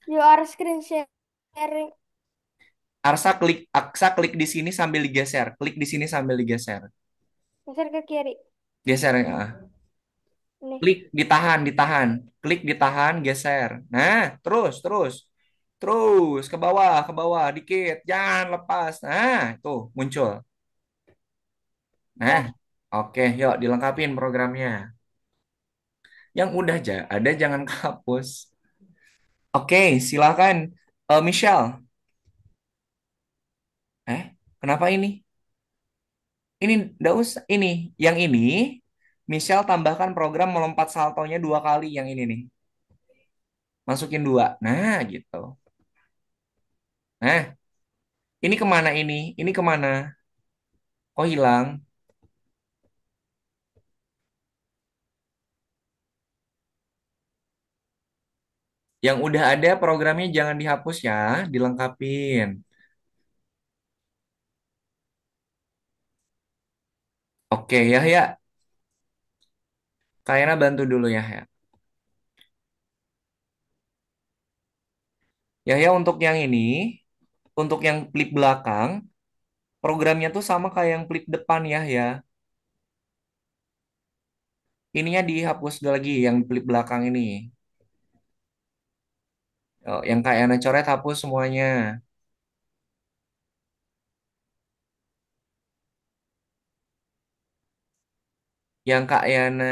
Speaker 4: You are screen sharing.
Speaker 1: Aksa klik di sini sambil digeser. Klik di sini sambil digeser.
Speaker 4: Geser ke kiri.
Speaker 1: Geser ya.
Speaker 4: Nih.
Speaker 1: Klik, ditahan, ditahan. Klik, ditahan, geser. Nah, terus, terus. Terus, ke bawah, dikit. Jangan lepas. Nah, tuh, muncul. Nah,
Speaker 4: Dah.
Speaker 1: oke, yuk dilengkapin programnya. Yang udah aja, ada jangan kehapus. Oke, silakan. Michelle. Kenapa ini? Ini nggak usah. Yang ini, Michelle tambahkan program melompat saltonya 2 kali. Yang ini nih, masukin 2. Nah, gitu. Nah, ini kemana ini? Ini kemana? Kok hilang? Yang udah ada programnya jangan dihapus ya, dilengkapin. Oke ya ya, kayaknya bantu dulu ya ya. Ya ya untuk yang ini, untuk yang flip belakang, programnya tuh sama kayak yang flip depan ya ya. Ininya dihapus dulu lagi yang flip belakang ini. Oh, yang kayak Yana coret hapus semuanya. Yang Kak Yana,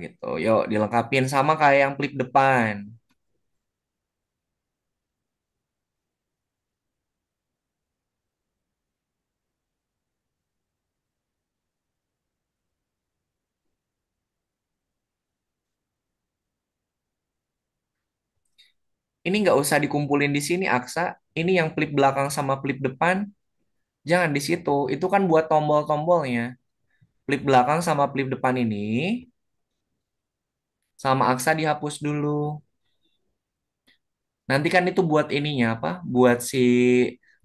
Speaker 1: gitu. Yuk dilengkapin sama kayak yang flip depan. Ini nggak usah dikumpulin di sini, Aksa. Ini yang flip belakang sama flip depan, jangan di situ. Itu kan buat tombol-tombolnya. Flip belakang sama flip depan ini, sama Aksa dihapus dulu. Nanti kan itu buat ininya apa? Buat si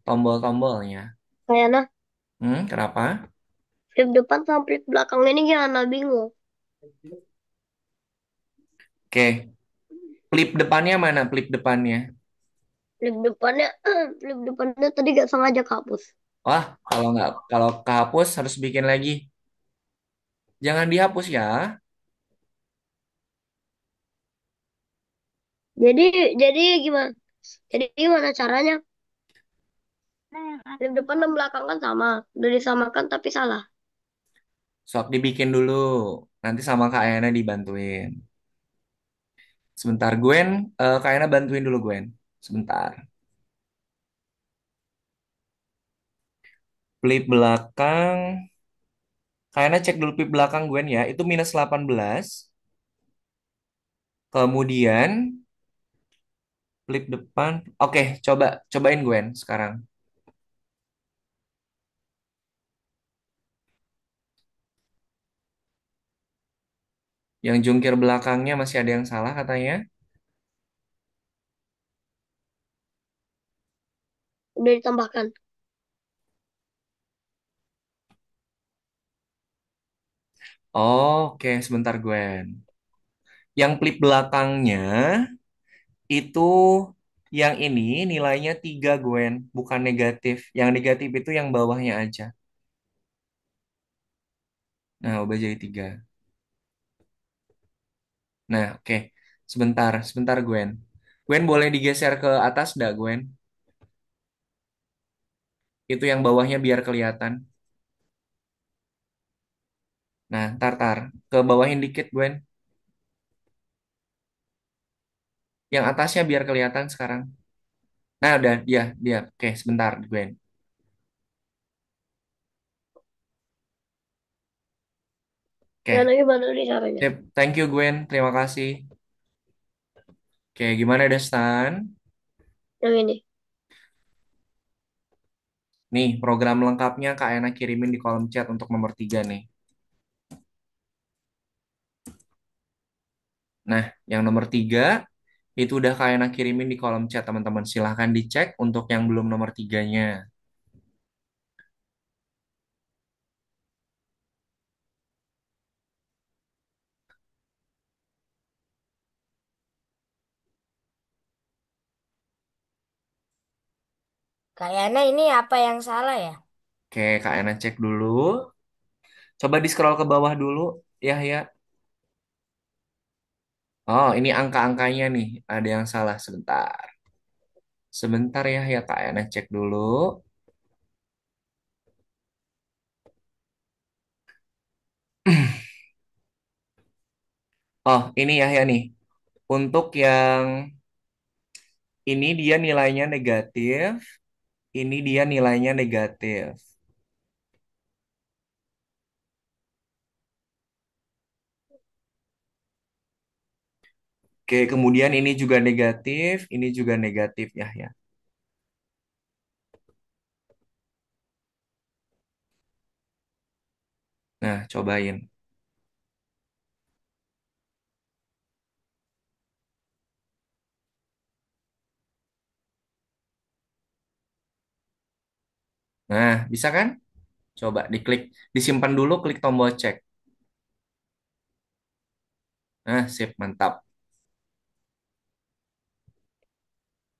Speaker 1: tombol-tombolnya.
Speaker 3: Kayaknya
Speaker 1: Kenapa?
Speaker 3: flip depan sama flip belakang ini gimana bingung.
Speaker 1: Oke, flip depannya mana? Flip depannya.
Speaker 3: Flip depannya, flip depannya tadi gak sengaja kehapus.
Speaker 1: Wah, kalau kehapus harus bikin lagi. Jangan dihapus ya.
Speaker 3: Jadi, jadi gimana? Jadi gimana caranya? Flip depan dan belakang kan sama. Udah disamakan tapi salah.
Speaker 1: Sok dibikin dulu. Nanti sama Kak Ayana dibantuin. Sebentar, Gwen. Kak Ayana bantuin dulu, Gwen. Sebentar. Flip belakang. Kak Ayana cek dulu flip belakang Gwen ya. Itu minus 18. Kemudian flip depan. Oke, cobain Gwen sekarang. Yang jungkir belakangnya masih ada yang salah katanya.
Speaker 3: Udah ditambahkan.
Speaker 1: Oke, sebentar Gwen. Yang flip belakangnya itu yang ini nilainya 3 Gwen, bukan negatif. Yang negatif itu yang bawahnya aja. Nah, ubah jadi 3. Nah, oke. Sebentar Gwen. Gwen boleh digeser ke atas dah, Gwen. Itu yang bawahnya biar kelihatan. Nah, tar. Ke bawahin dikit, Gwen. Yang atasnya biar kelihatan sekarang. Nah, udah, dia. Oke, sebentar, Gwen. Oke,
Speaker 3: Gimana nih caranya?
Speaker 1: sip. Thank you, Gwen. Terima kasih. Oke, gimana, Destan?
Speaker 3: Yang ini.
Speaker 1: Nih, program lengkapnya Kak Ena kirimin di kolom chat untuk nomor 3 nih. Nah, yang nomor 3 itu udah Kak Ena kirimin di kolom chat, teman-teman. Silahkan dicek untuk yang belum nomor 3-nya.
Speaker 5: Kayaknya ini apa yang salah ya?
Speaker 1: Oke, Kak Ena cek dulu. Coba di-scroll ke bawah dulu, ya. Oh, ini angka-angkanya nih. Ada yang salah sebentar. Sebentar ya Kak Ena cek dulu. Oh, ini ya nih. Untuk yang ini dia nilainya negatif, ini dia nilainya negatif. Oke, kemudian ini juga negatif, ini juga negatif ya. Nah, cobain. Nah, bisa kan? Coba diklik, disimpan dulu, klik tombol cek. Nah, sip, mantap.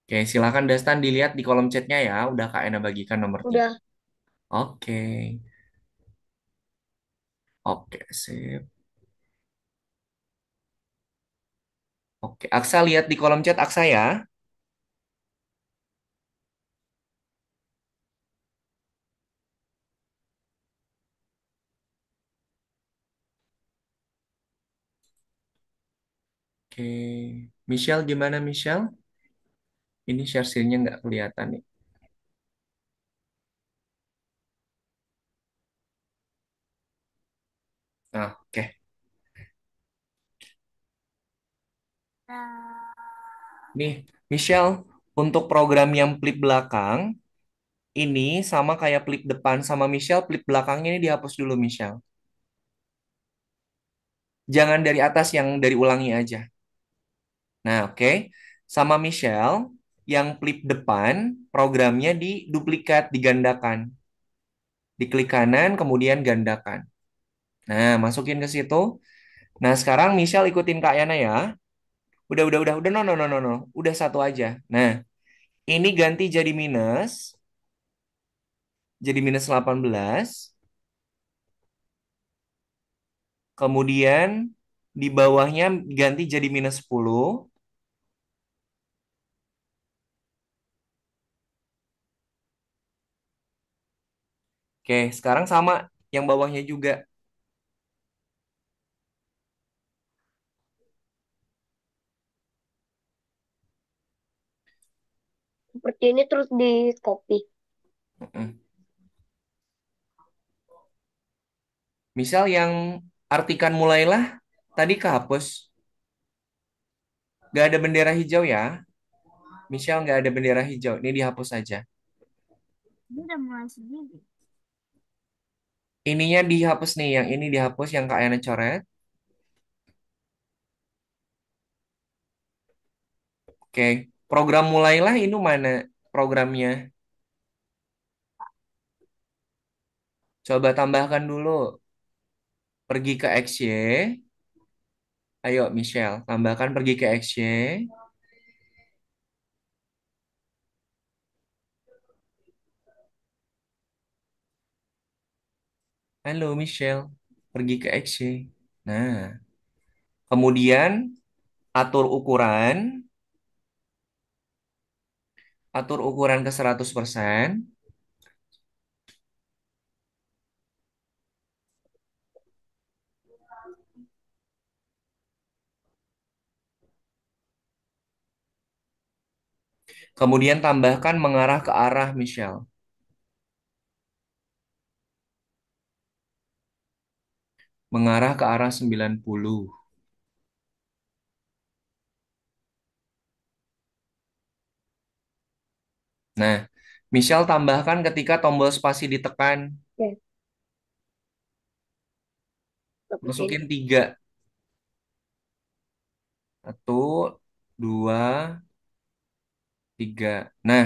Speaker 1: Oke, silakan Dastan dilihat di kolom chatnya ya. Udah Kak Ena bagikan nomor 3.
Speaker 3: Udah.
Speaker 1: Oke, oke, sip. Oke, Aksa lihat di kolom chat Aksa ya. Oke, Michelle gimana Michelle? Ini share screen-nya nggak kelihatan nih. Nah, oke. Nih, Michelle, untuk program yang flip belakang, ini sama kayak flip depan sama Michelle, flip belakangnya ini dihapus dulu Michelle. Jangan dari atas yang dari ulangi aja. Nah, oke. Sama Michelle, yang flip depan, programnya diduplikat, digandakan. Diklik kanan, kemudian gandakan. Nah, masukin ke situ. Nah, sekarang Michelle ikutin Kak Yana ya. Udah, no, no, no, no, no. Udah satu aja. Nah, ini ganti jadi minus 18. Kemudian di bawahnya ganti jadi minus 10. Oke, sekarang sama yang bawahnya juga.
Speaker 3: Seperti ini terus di copy.
Speaker 1: Mm-mm. Misal yang artikan mulailah tadi kehapus. Gak ada bendera hijau ya. Michelle nggak ada bendera hijau. Ini dihapus saja.
Speaker 2: Ini udah mulai sendiri.
Speaker 1: Ininya dihapus nih. Yang ini dihapus yang Kak Yana coret. Oke. Program mulailah ini mana programnya? Coba tambahkan dulu. Pergi ke XY. Ayo Michelle, tambahkan pergi ke XY. Halo Michelle, pergi ke XY. Nah, kemudian atur ukuran. Atur ukuran ke 100%. Kemudian tambahkan mengarah ke arah Michelle. Mengarah ke arah 90. Nah, Michelle tambahkan ketika tombol spasi ditekan.
Speaker 3: Oke, masukin.
Speaker 1: Masukin 3. Satu, dua, tiga. Nah,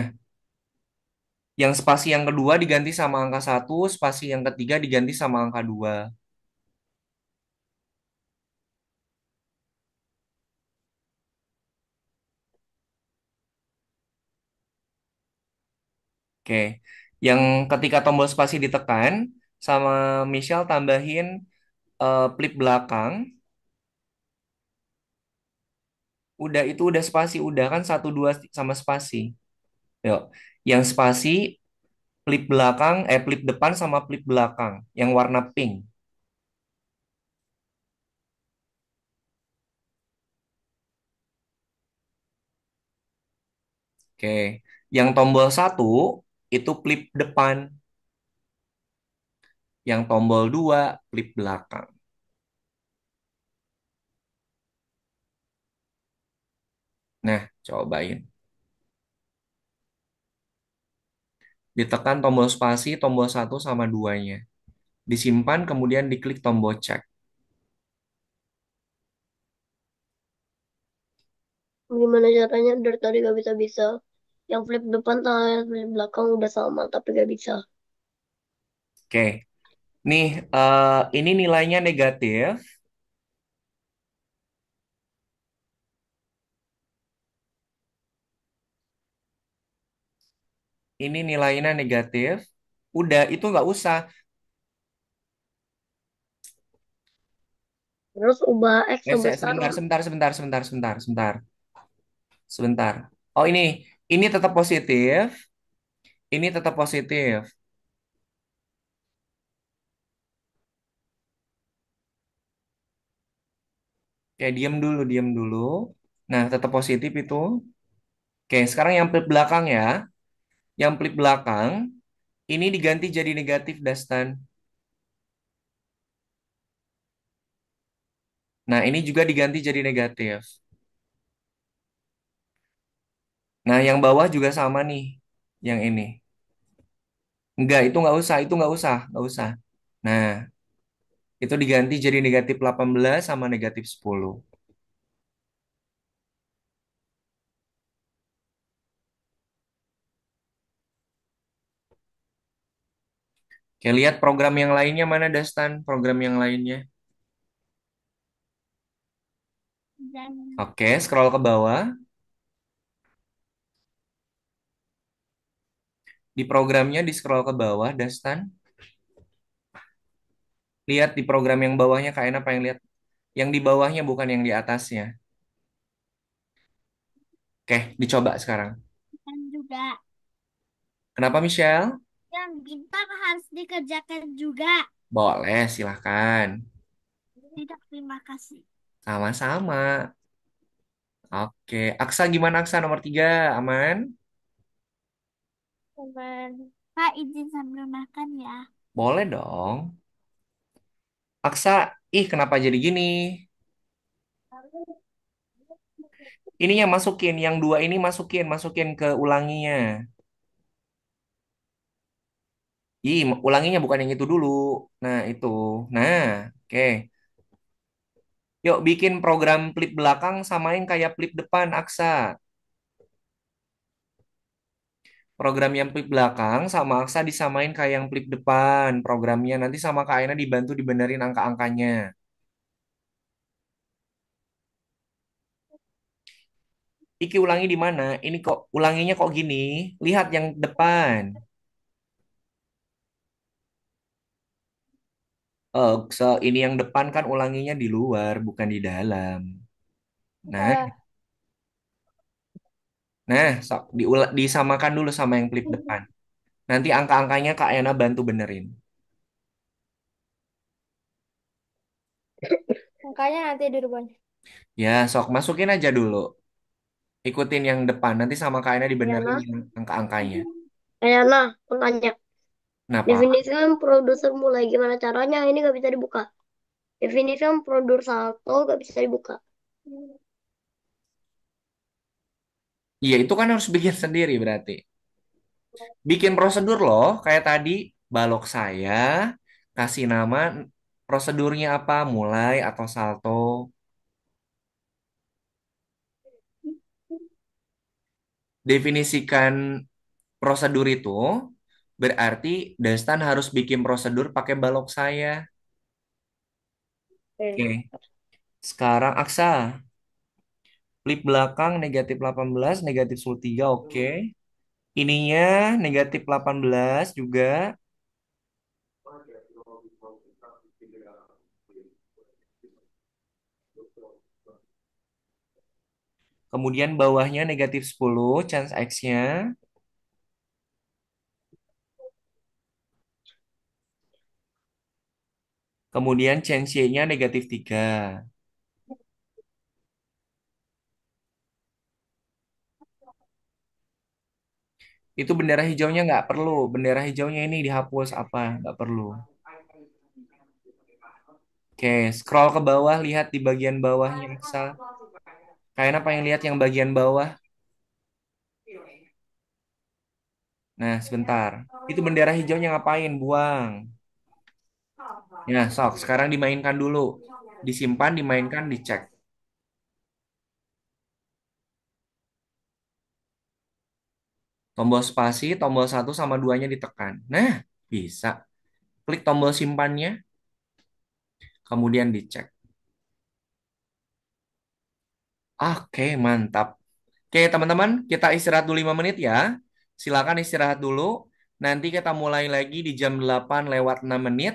Speaker 1: yang spasi yang kedua diganti sama angka 1, spasi yang ketiga diganti sama angka 2. Oke. Yang ketika tombol spasi ditekan, sama Michelle tambahin flip belakang. Udah itu udah spasi, udah kan satu dua sama spasi. Yuk, yang spasi flip belakang, flip depan sama flip belakang, yang warna pink. Oke, yang tombol satu itu flip depan, yang tombol dua flip belakang. Nah, cobain. Ditekan tombol spasi, tombol satu sama duanya. Disimpan, kemudian diklik tombol cek.
Speaker 3: Gimana caranya dari tadi gak bisa-bisa. Yang flip depan sama flip belakang udah sama, tapi gak bisa.
Speaker 1: Oke, nih ini nilainya negatif. Ini nilainya negatif. Udah, itu nggak usah.
Speaker 3: Terus ubah X sebesar
Speaker 1: Sebentar, sebentar, sebentar, sebentar, sebentar, sebentar, sebentar. Oh ini tetap positif. Ini tetap positif. Kayak diam dulu, diam dulu. Nah, tetap positif itu. Oke, sekarang yang flip belakang ya. Yang flip belakang, ini diganti jadi negatif, Dastan. Nah, ini juga diganti jadi negatif. Nah, yang bawah juga sama nih. Yang ini. Enggak, itu nggak usah, itu nggak usah, nggak usah. Nah, itu diganti jadi negatif 18 sama negatif 10. Oke, lihat program yang lainnya mana, Dastan? Program yang lainnya. Oke, scroll ke bawah. Di programnya di scroll ke bawah, Dastan. Lihat di program yang bawahnya, Kak Ena pengen lihat. Yang di bawahnya bukan yang di atasnya. Oke, dicoba sekarang.
Speaker 6: Dan juga
Speaker 1: Kenapa, Michelle?
Speaker 6: yang bintang harus dikerjakan juga.
Speaker 1: Boleh, silahkan.
Speaker 6: Tidak, terima kasih.
Speaker 1: Sama-sama. Oke, Aksa gimana Aksa nomor 3? Aman?
Speaker 4: Teman.
Speaker 6: Pak, izin sambil makan ya.
Speaker 1: Boleh dong. Aksa, ih kenapa jadi gini? Ininya masukin, yang dua ini masukin ke ulanginya. Ih, ulanginya bukan yang itu dulu. Nah, itu. Nah, oke. Yuk bikin program flip belakang samain kayak flip depan, Aksa. Program yang flip belakang sama Aksa disamain kayak yang flip depan. Programnya nanti sama Kak Aina dibantu dibenerin angka-angkanya. Iki ulangi di mana? Ini kok ulanginya kok gini? Lihat yang depan. Ini yang depan kan ulanginya di luar, bukan di dalam. Nah,
Speaker 4: Ya,
Speaker 1: disamakan dulu sama yang flip depan. Nanti angka-angkanya Kak Ena bantu benerin.
Speaker 4: angkanya nanti dirubah.
Speaker 1: Ya, sok masukin aja dulu. Ikutin yang depan. Nanti sama Kak Ena dibenerin
Speaker 3: Ayana,
Speaker 1: yang angka-angkanya.
Speaker 3: Ayana, aku tanya.
Speaker 1: Kenapa?
Speaker 3: Definisikan produser mulai gimana caranya? Ini nggak bisa dibuka. Definisikan produser salto nggak bisa dibuka.
Speaker 1: Iya, itu kan harus bikin sendiri berarti. Bikin prosedur loh, kayak tadi balok saya, kasih nama prosedurnya apa, mulai atau salto. Definisikan prosedur itu berarti Dastan harus bikin prosedur pakai balok saya.
Speaker 3: Oke.
Speaker 1: Oke, sekarang Aksa, flip belakang negatif 18, negatif 13, oke. Ininya negatif 18 juga. Kemudian bawahnya negatif 10, chance X-nya. Kemudian chance Y-nya negatif 3. Itu bendera hijaunya nggak perlu. Bendera hijaunya ini dihapus apa? Nggak perlu. Oke, scroll ke bawah, lihat di bagian bawahnya Excel. Kayaknya pengen lihat yang bagian bawah. Nah, sebentar. Itu bendera hijaunya ngapain? Buang. Ya, sok. Sekarang dimainkan dulu. Disimpan, dimainkan, dicek. Tombol spasi, tombol satu sama duanya ditekan. Nah, bisa. Klik tombol simpannya, kemudian dicek. Oke, mantap. Oke, teman-teman, kita istirahat dulu 5 menit ya. Silakan istirahat dulu. Nanti kita mulai lagi di jam 8 lewat 6 menit.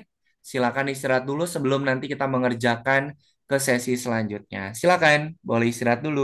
Speaker 1: Silakan istirahat dulu sebelum nanti kita mengerjakan ke sesi selanjutnya. Silakan, boleh istirahat dulu.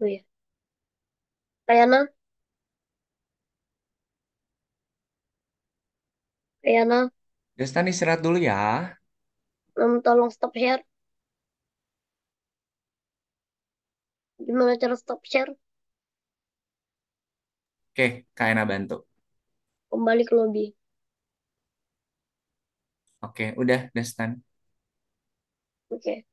Speaker 3: Oh ya. Rayana, Rayana,
Speaker 1: Destan istirahat dulu ya.
Speaker 3: tolong stop share. Gimana cara stop share?
Speaker 1: Oke, Kak Ena bantu.
Speaker 3: Kembali ke lobby.
Speaker 1: Oke, udah Destan.
Speaker 3: Oke.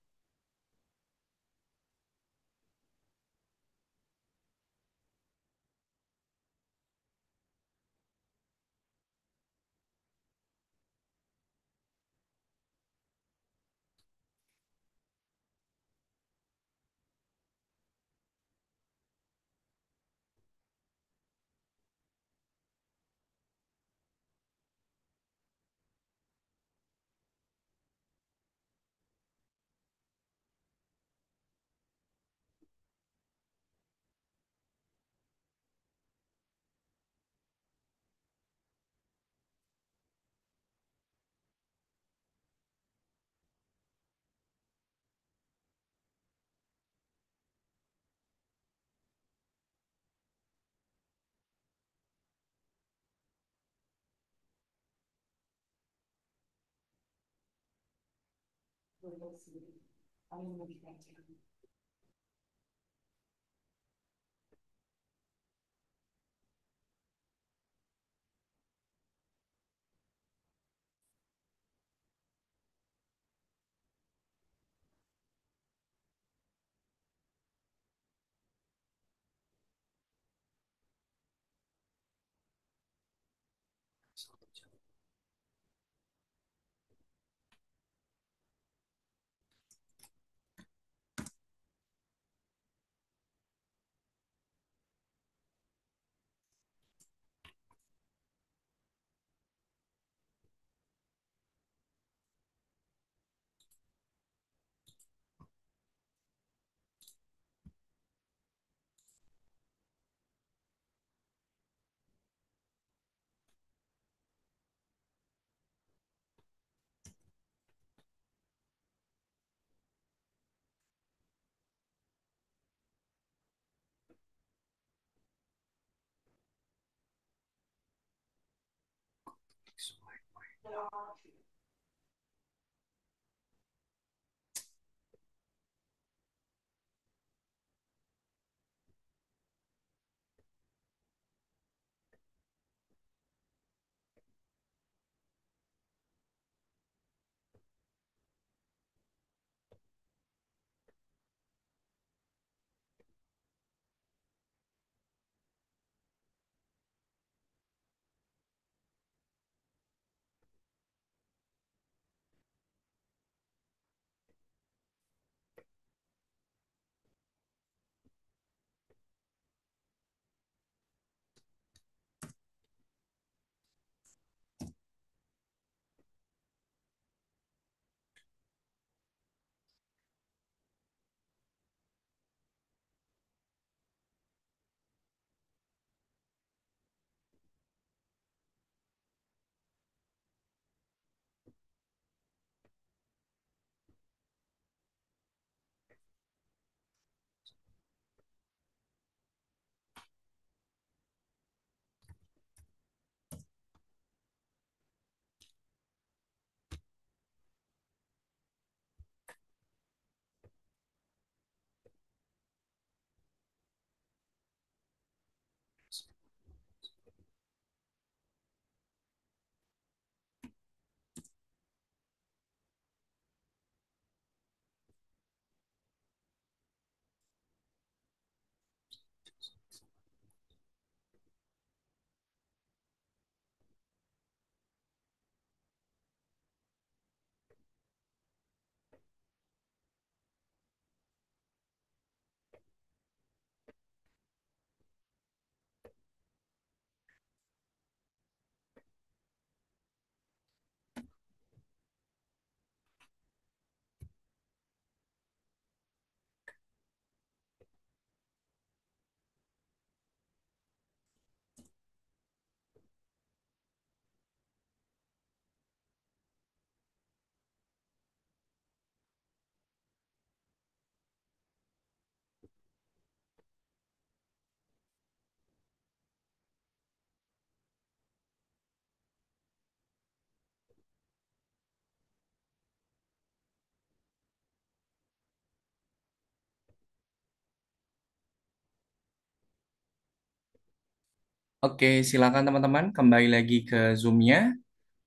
Speaker 1: Oke, silakan teman-teman kembali lagi ke Zoom-nya.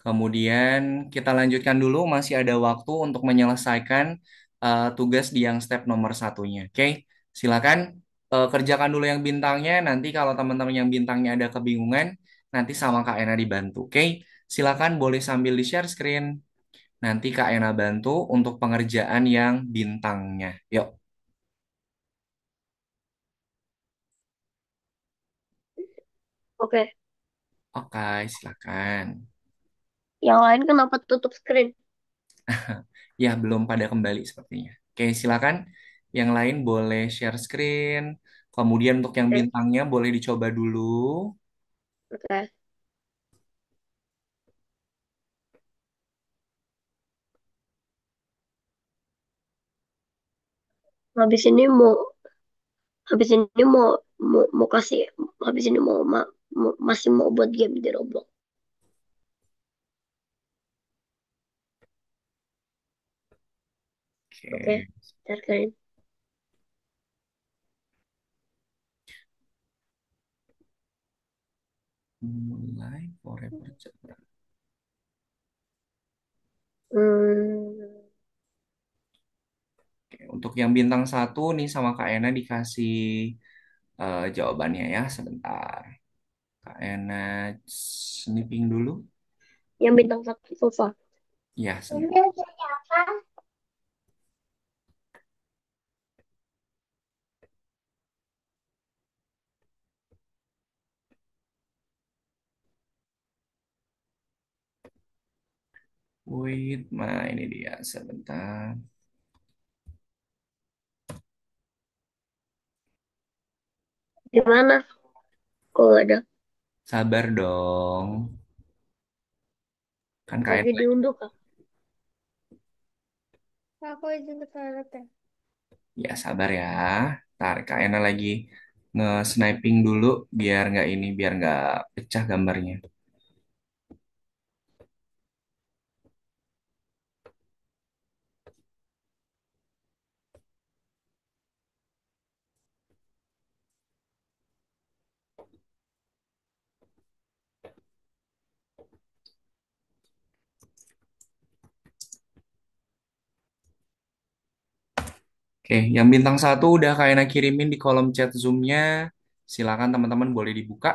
Speaker 1: Kemudian kita lanjutkan dulu, masih ada waktu untuk menyelesaikan tugas di yang step nomor satunya. Oke, silakan kerjakan dulu yang bintangnya. Nanti kalau teman-teman yang bintangnya ada kebingungan, nanti sama Kak Ena dibantu. Oke, silakan boleh sambil di-share screen. Nanti Kak Ena bantu untuk pengerjaan yang bintangnya. Yuk,
Speaker 3: Oke.
Speaker 1: oke, silakan.
Speaker 3: Yang lain kenapa tutup screen?
Speaker 1: Ya, belum pada kembali sepertinya. Oke, silakan. Yang lain boleh share screen. Kemudian untuk yang
Speaker 3: Oke.
Speaker 1: bintangnya boleh dicoba dulu.
Speaker 3: Oke. Habis ini mau habis ini mau kasih habis ini masih mau buat game di Roblox. Oke.
Speaker 1: Oke,
Speaker 3: Ntar kalian.
Speaker 1: mulai forever Jabra.
Speaker 3: Hmm,
Speaker 1: Oke, untuk yang bintang satu nih sama Kak Ena dikasih jawabannya ya sebentar. Kak Ena snipping dulu.
Speaker 3: yang bintang satu susah.
Speaker 1: Ya, sebentar.
Speaker 4: Ini siapa?
Speaker 1: Wait, nah ini dia sebentar.
Speaker 3: Gimana? Kok gak ada?
Speaker 1: Sabar dong. Kan Kak
Speaker 3: Lagi
Speaker 1: Ena
Speaker 3: diunduh kah?
Speaker 4: Aku izin ke toilet ya.
Speaker 1: ya sabar ya. Ntar Kak Ena lagi nge-sniping dulu biar nggak pecah gambarnya. Oke, yang bintang satu udah Kak Ena kirimin di kolom chat Zoom-nya. Silakan teman-teman boleh dibuka.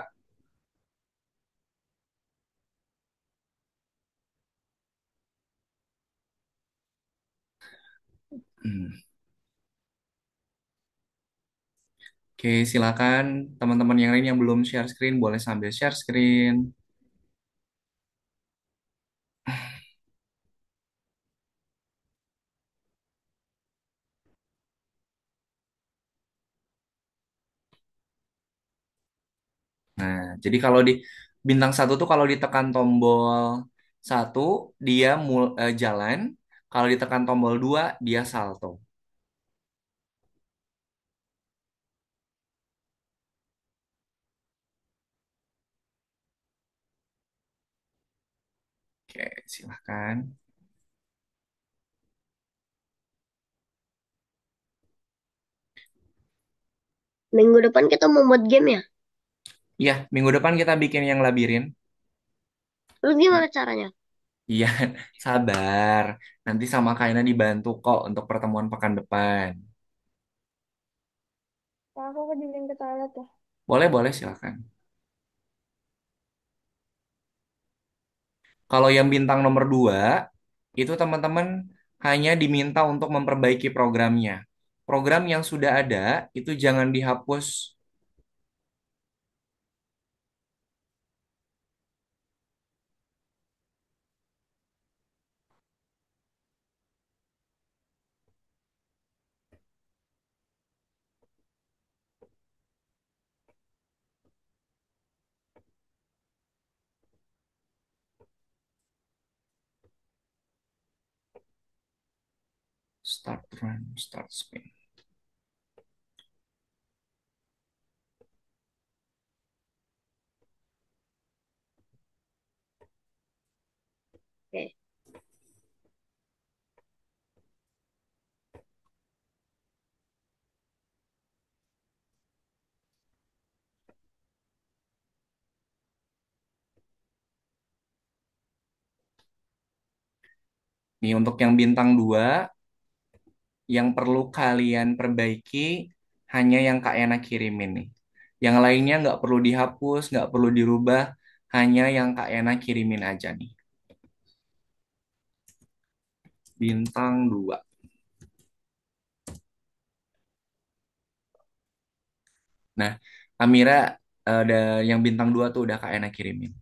Speaker 1: Hmm. Oke, silakan teman-teman yang lain yang belum share screen boleh sambil share screen. Nah, jadi kalau di bintang satu tuh kalau ditekan tombol satu dia jalan, kalau ditekan tombol dua dia salto. Oke, silahkan.
Speaker 3: Minggu depan kita mau buat game ya?
Speaker 1: Iya, minggu depan kita bikin yang labirin.
Speaker 3: Terus gimana caranya?
Speaker 1: Iya, sabar. Nanti sama Kaina dibantu kok untuk pertemuan pekan depan.
Speaker 4: Aku izin ke toilet ya.
Speaker 1: Boleh, boleh, silakan. Kalau yang bintang nomor 2, itu teman-teman hanya diminta untuk memperbaiki programnya. Program yang sudah ada, itu jangan dihapus. Start run, start spin.
Speaker 3: Oke.
Speaker 1: Nih untuk yang bintang 2, yang perlu kalian perbaiki hanya yang Kak Ena kirimin nih. Yang lainnya nggak perlu dihapus, nggak perlu dirubah, hanya yang Kak Ena kirimin aja nih. Bintang 2. Nah, Amira ada yang bintang 2 tuh udah Kak Ena kirimin.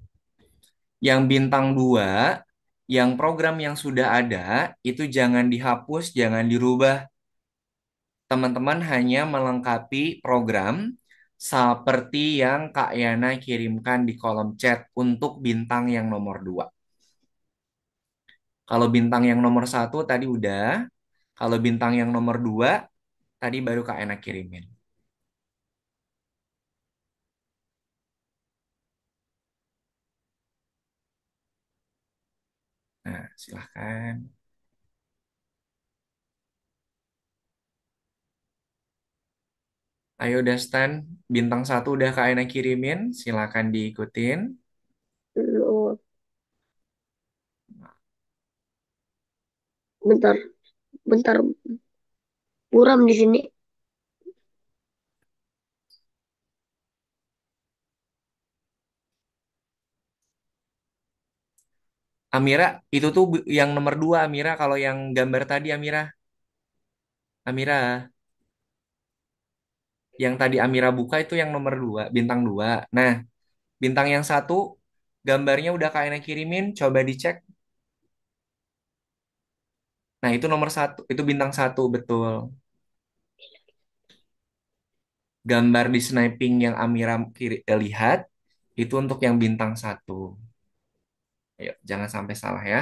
Speaker 1: Yang bintang 2, yang program yang sudah ada, itu jangan dihapus, jangan dirubah. Teman-teman hanya melengkapi program seperti yang Kak Yana kirimkan di kolom chat untuk bintang yang nomor 2. Kalau bintang yang nomor 1 tadi udah. Kalau bintang yang nomor 2 tadi baru Kak Yana kirimin. Nah, silahkan. Ayo Dastan, bintang 1 udah Kak Yana kirimin, silahkan diikutin.
Speaker 3: Oh, bentar, bentar, buram di sini.
Speaker 1: Amira, itu tuh yang nomor 2 Amira, kalau yang gambar tadi Amira. Amira, yang tadi Amira buka itu yang nomor 2 bintang 2. Nah, bintang yang 1, gambarnya udah Kak Ena kirimin, coba dicek. Nah, itu nomor 1, itu bintang 1 betul. Gambar di sniping yang Amira lihat, itu untuk yang bintang 1. Ayo, jangan sampai salah ya.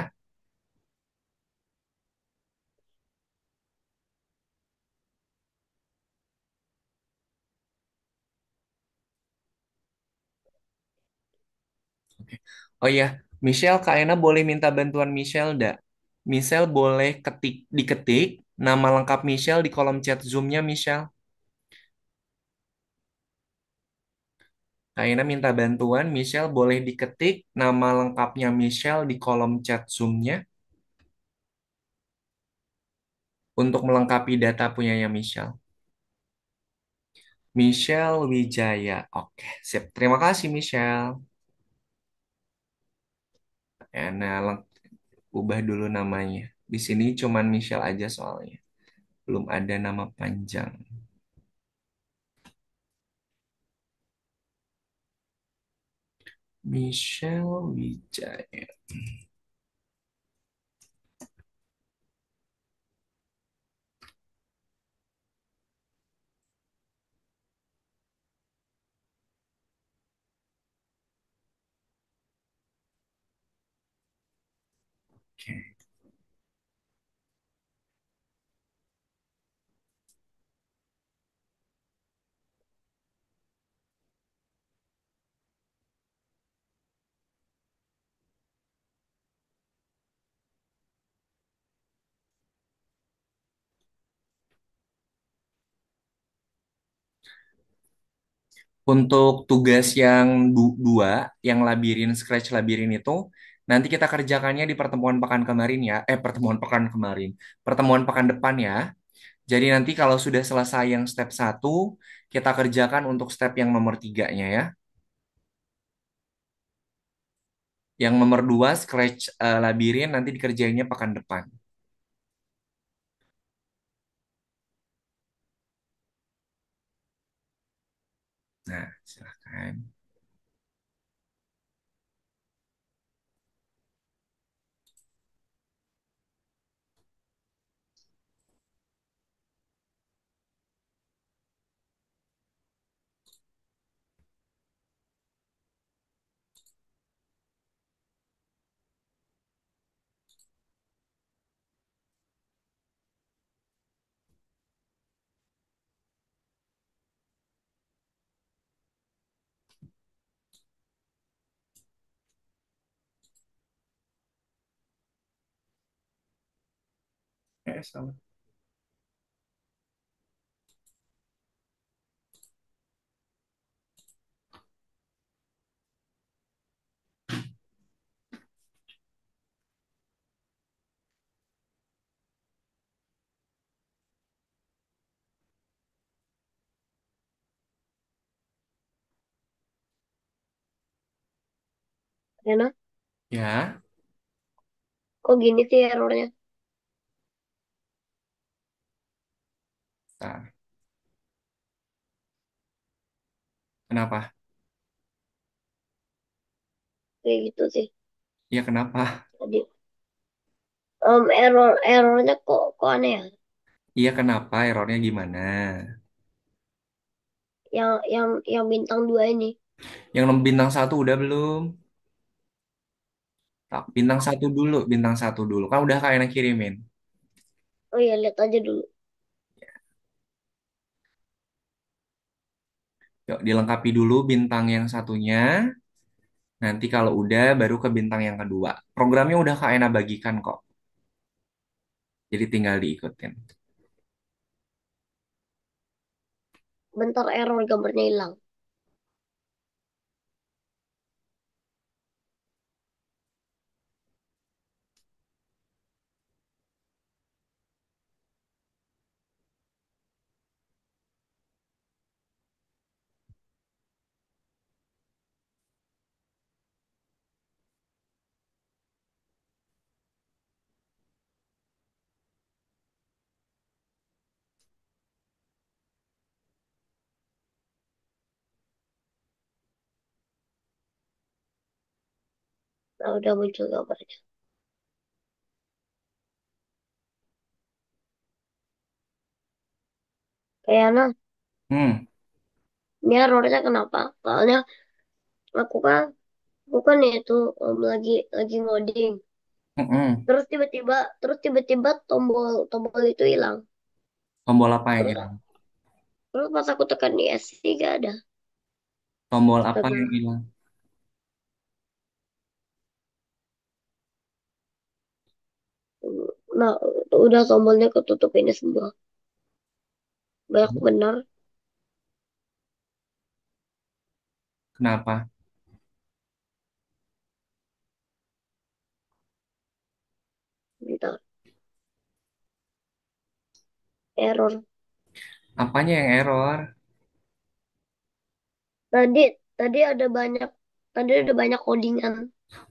Speaker 1: Oke. Oh iya, Michelle, Kak Ena boleh minta bantuan Michelle enggak? Michelle boleh diketik nama lengkap Michelle di kolom chat Zoom-nya Michelle. Kak Ena minta bantuan, Michelle boleh diketik nama lengkapnya Michelle di kolom chat Zoom-nya untuk melengkapi data punyanya Michelle. Michelle Wijaya. Oke, sip. Terima kasih Michelle. Ena ubah dulu namanya. Di sini cuman Michelle aja soalnya. Belum ada nama panjang. Michelle Wijaya. Oke. Untuk tugas yang 2, yang labirin, scratch labirin itu, nanti kita kerjakannya di pertemuan pekan kemarin ya. Pertemuan pekan kemarin. Pertemuan pekan depan ya. Jadi nanti kalau sudah selesai yang step 1, kita kerjakan untuk step yang nomor 3-nya ya. Yang nomor 2, scratch labirin, nanti dikerjainnya pekan depan. Nah, silahkan. Sama.
Speaker 3: Rena,
Speaker 1: Ya,
Speaker 3: kok gini sih errornya?
Speaker 1: bentar. Kenapa?
Speaker 3: Kayak gitu sih.
Speaker 1: Ya kenapa?
Speaker 3: Tadi errornya kok aneh ya?
Speaker 1: Iya kenapa? Errornya gimana?
Speaker 3: Yang bintang 2 ini.
Speaker 1: Yang bintang satu udah belum? Tak, bintang satu dulu, bintang satu dulu. Kan udah kalian yang kirimin.
Speaker 3: Oh iya, lihat aja dulu.
Speaker 1: Yuk, dilengkapi dulu bintang yang satunya. Nanti kalau udah, baru ke bintang yang kedua. Programnya udah Kak Ena bagikan kok. Jadi tinggal diikutin.
Speaker 3: Bentar, error gambarnya hilang. Nah, udah muncul gambarnya. Kayaknya
Speaker 1: Hmm,
Speaker 3: ini errornya kenapa? Soalnya aku kan itu lagi ngoding.
Speaker 1: mm-mm.
Speaker 3: Terus tiba-tiba tombol tombol itu hilang.
Speaker 1: Tombol apa yang
Speaker 3: Terus
Speaker 1: hilang?
Speaker 3: terus pas aku tekan di ESC gak ada.
Speaker 1: Tombol apa yang
Speaker 3: Astaga.
Speaker 1: hilang?
Speaker 3: Nah, udah tombolnya ketutup ini semua. Banyak benar.
Speaker 1: Kenapa?
Speaker 3: Bentar. Error.
Speaker 1: Apanya yang error?
Speaker 3: Tadi tadi ada banyak tadi ada banyak codingan.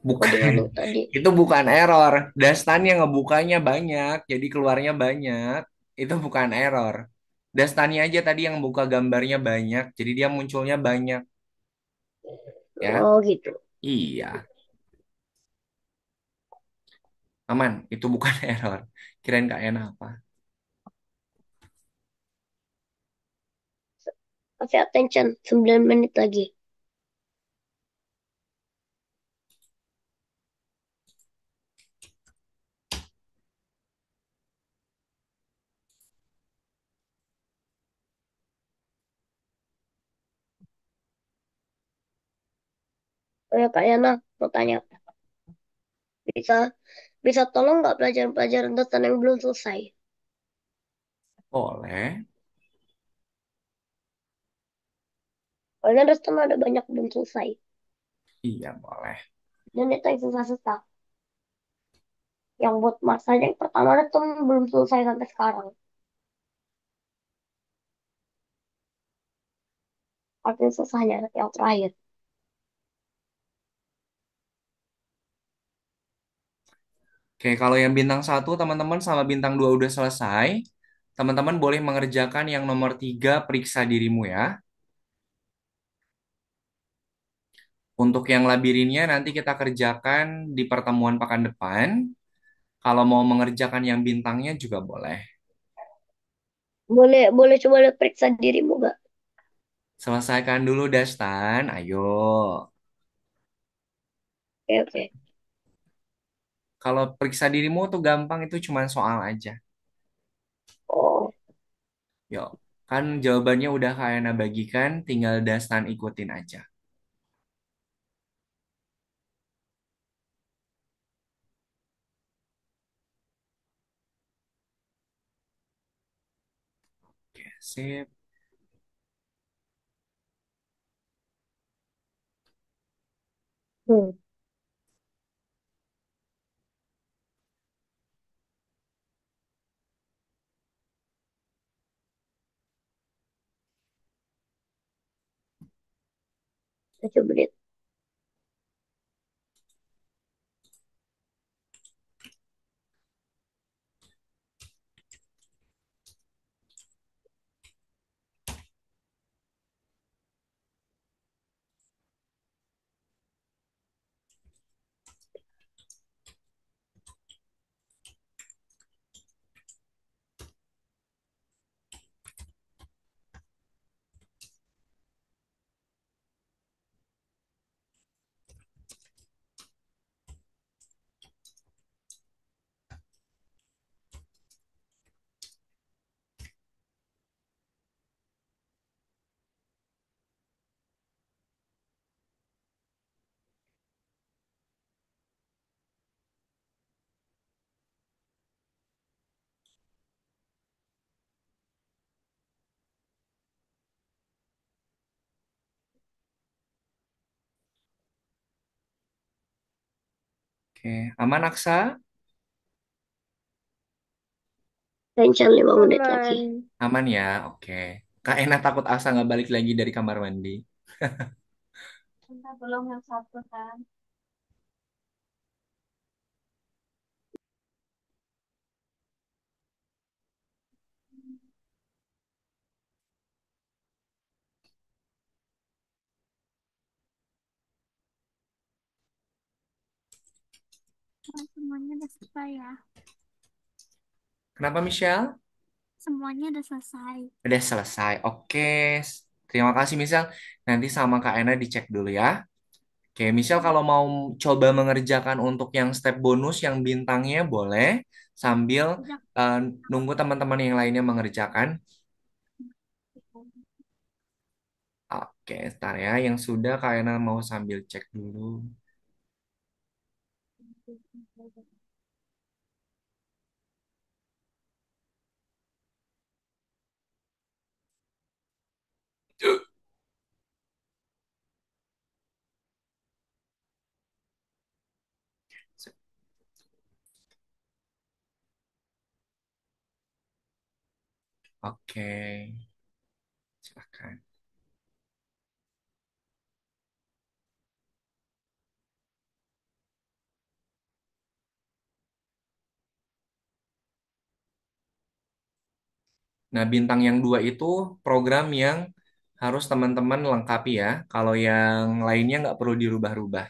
Speaker 1: Bukan.
Speaker 3: Codingan yang tadi.
Speaker 1: Itu bukan error. Dastan yang ngebukanya banyak, jadi keluarnya banyak. Itu bukan error. Dastani aja tadi yang buka gambarnya banyak, jadi dia munculnya banyak, ya.
Speaker 3: Oh gitu.
Speaker 1: Iya, aman. Itu bukan error. Kirain Kak Ena apa?
Speaker 3: Kasih attention. 9 menit lagi. Oh ya Kak Yana, mau tanya. Bisa bisa tolong nggak pelajaran-pelajaran dasar yang belum selesai?
Speaker 1: Boleh.
Speaker 3: Soalnya dasar ada banyak belum selesai.
Speaker 1: Iya, boleh.
Speaker 3: Dan itu yang susah-susah. Yang buat masanya yang pertama itu belum selesai sampai sekarang. Artinya susahnya yang terakhir.
Speaker 1: Oke, kalau yang bintang satu, teman-teman sama bintang dua udah selesai. Teman-teman boleh mengerjakan yang nomor tiga, periksa dirimu ya. Untuk yang labirinnya nanti kita kerjakan di pertemuan pekan depan. Kalau mau mengerjakan yang bintangnya juga boleh.
Speaker 3: Boleh boleh coba lihat periksa dirimu gak?
Speaker 1: Selesaikan dulu Dastan, ayo.
Speaker 3: Oke oke.
Speaker 1: Kalau periksa dirimu tuh gampang, itu cuma soal aja.
Speaker 3: Oh,
Speaker 1: Yuk, kan jawabannya udah kalian bagikan, tinggal Dastan ikutin aja. Oke, sip.
Speaker 3: hmm. Saya coba lihat.
Speaker 1: Oke, aman Aksa?
Speaker 3: Rencana 5 menit lagi.
Speaker 4: Aman.
Speaker 1: Aman ya, oke. Kak Ena takut Aksa nggak balik lagi dari kamar mandi.
Speaker 6: Kita belum yang satu kan. Oh, semuanya udah selesai ya.
Speaker 1: Kenapa Michelle?
Speaker 6: Semuanya udah selesai.
Speaker 1: Udah selesai. Oke. Terima kasih Michelle. Nanti sama Kak Ena dicek dulu ya. Oke, Michelle kalau mau coba mengerjakan untuk yang step bonus yang bintangnya boleh sambil
Speaker 6: Udah.
Speaker 1: eh, nunggu teman-teman yang lainnya mengerjakan. Oke, ntar ya. Yang sudah Kak Ena mau sambil cek dulu. Oke, silakan. Nah, bintang yang dua itu program yang harus teman-teman lengkapi ya. Kalau yang lainnya nggak perlu dirubah-rubah.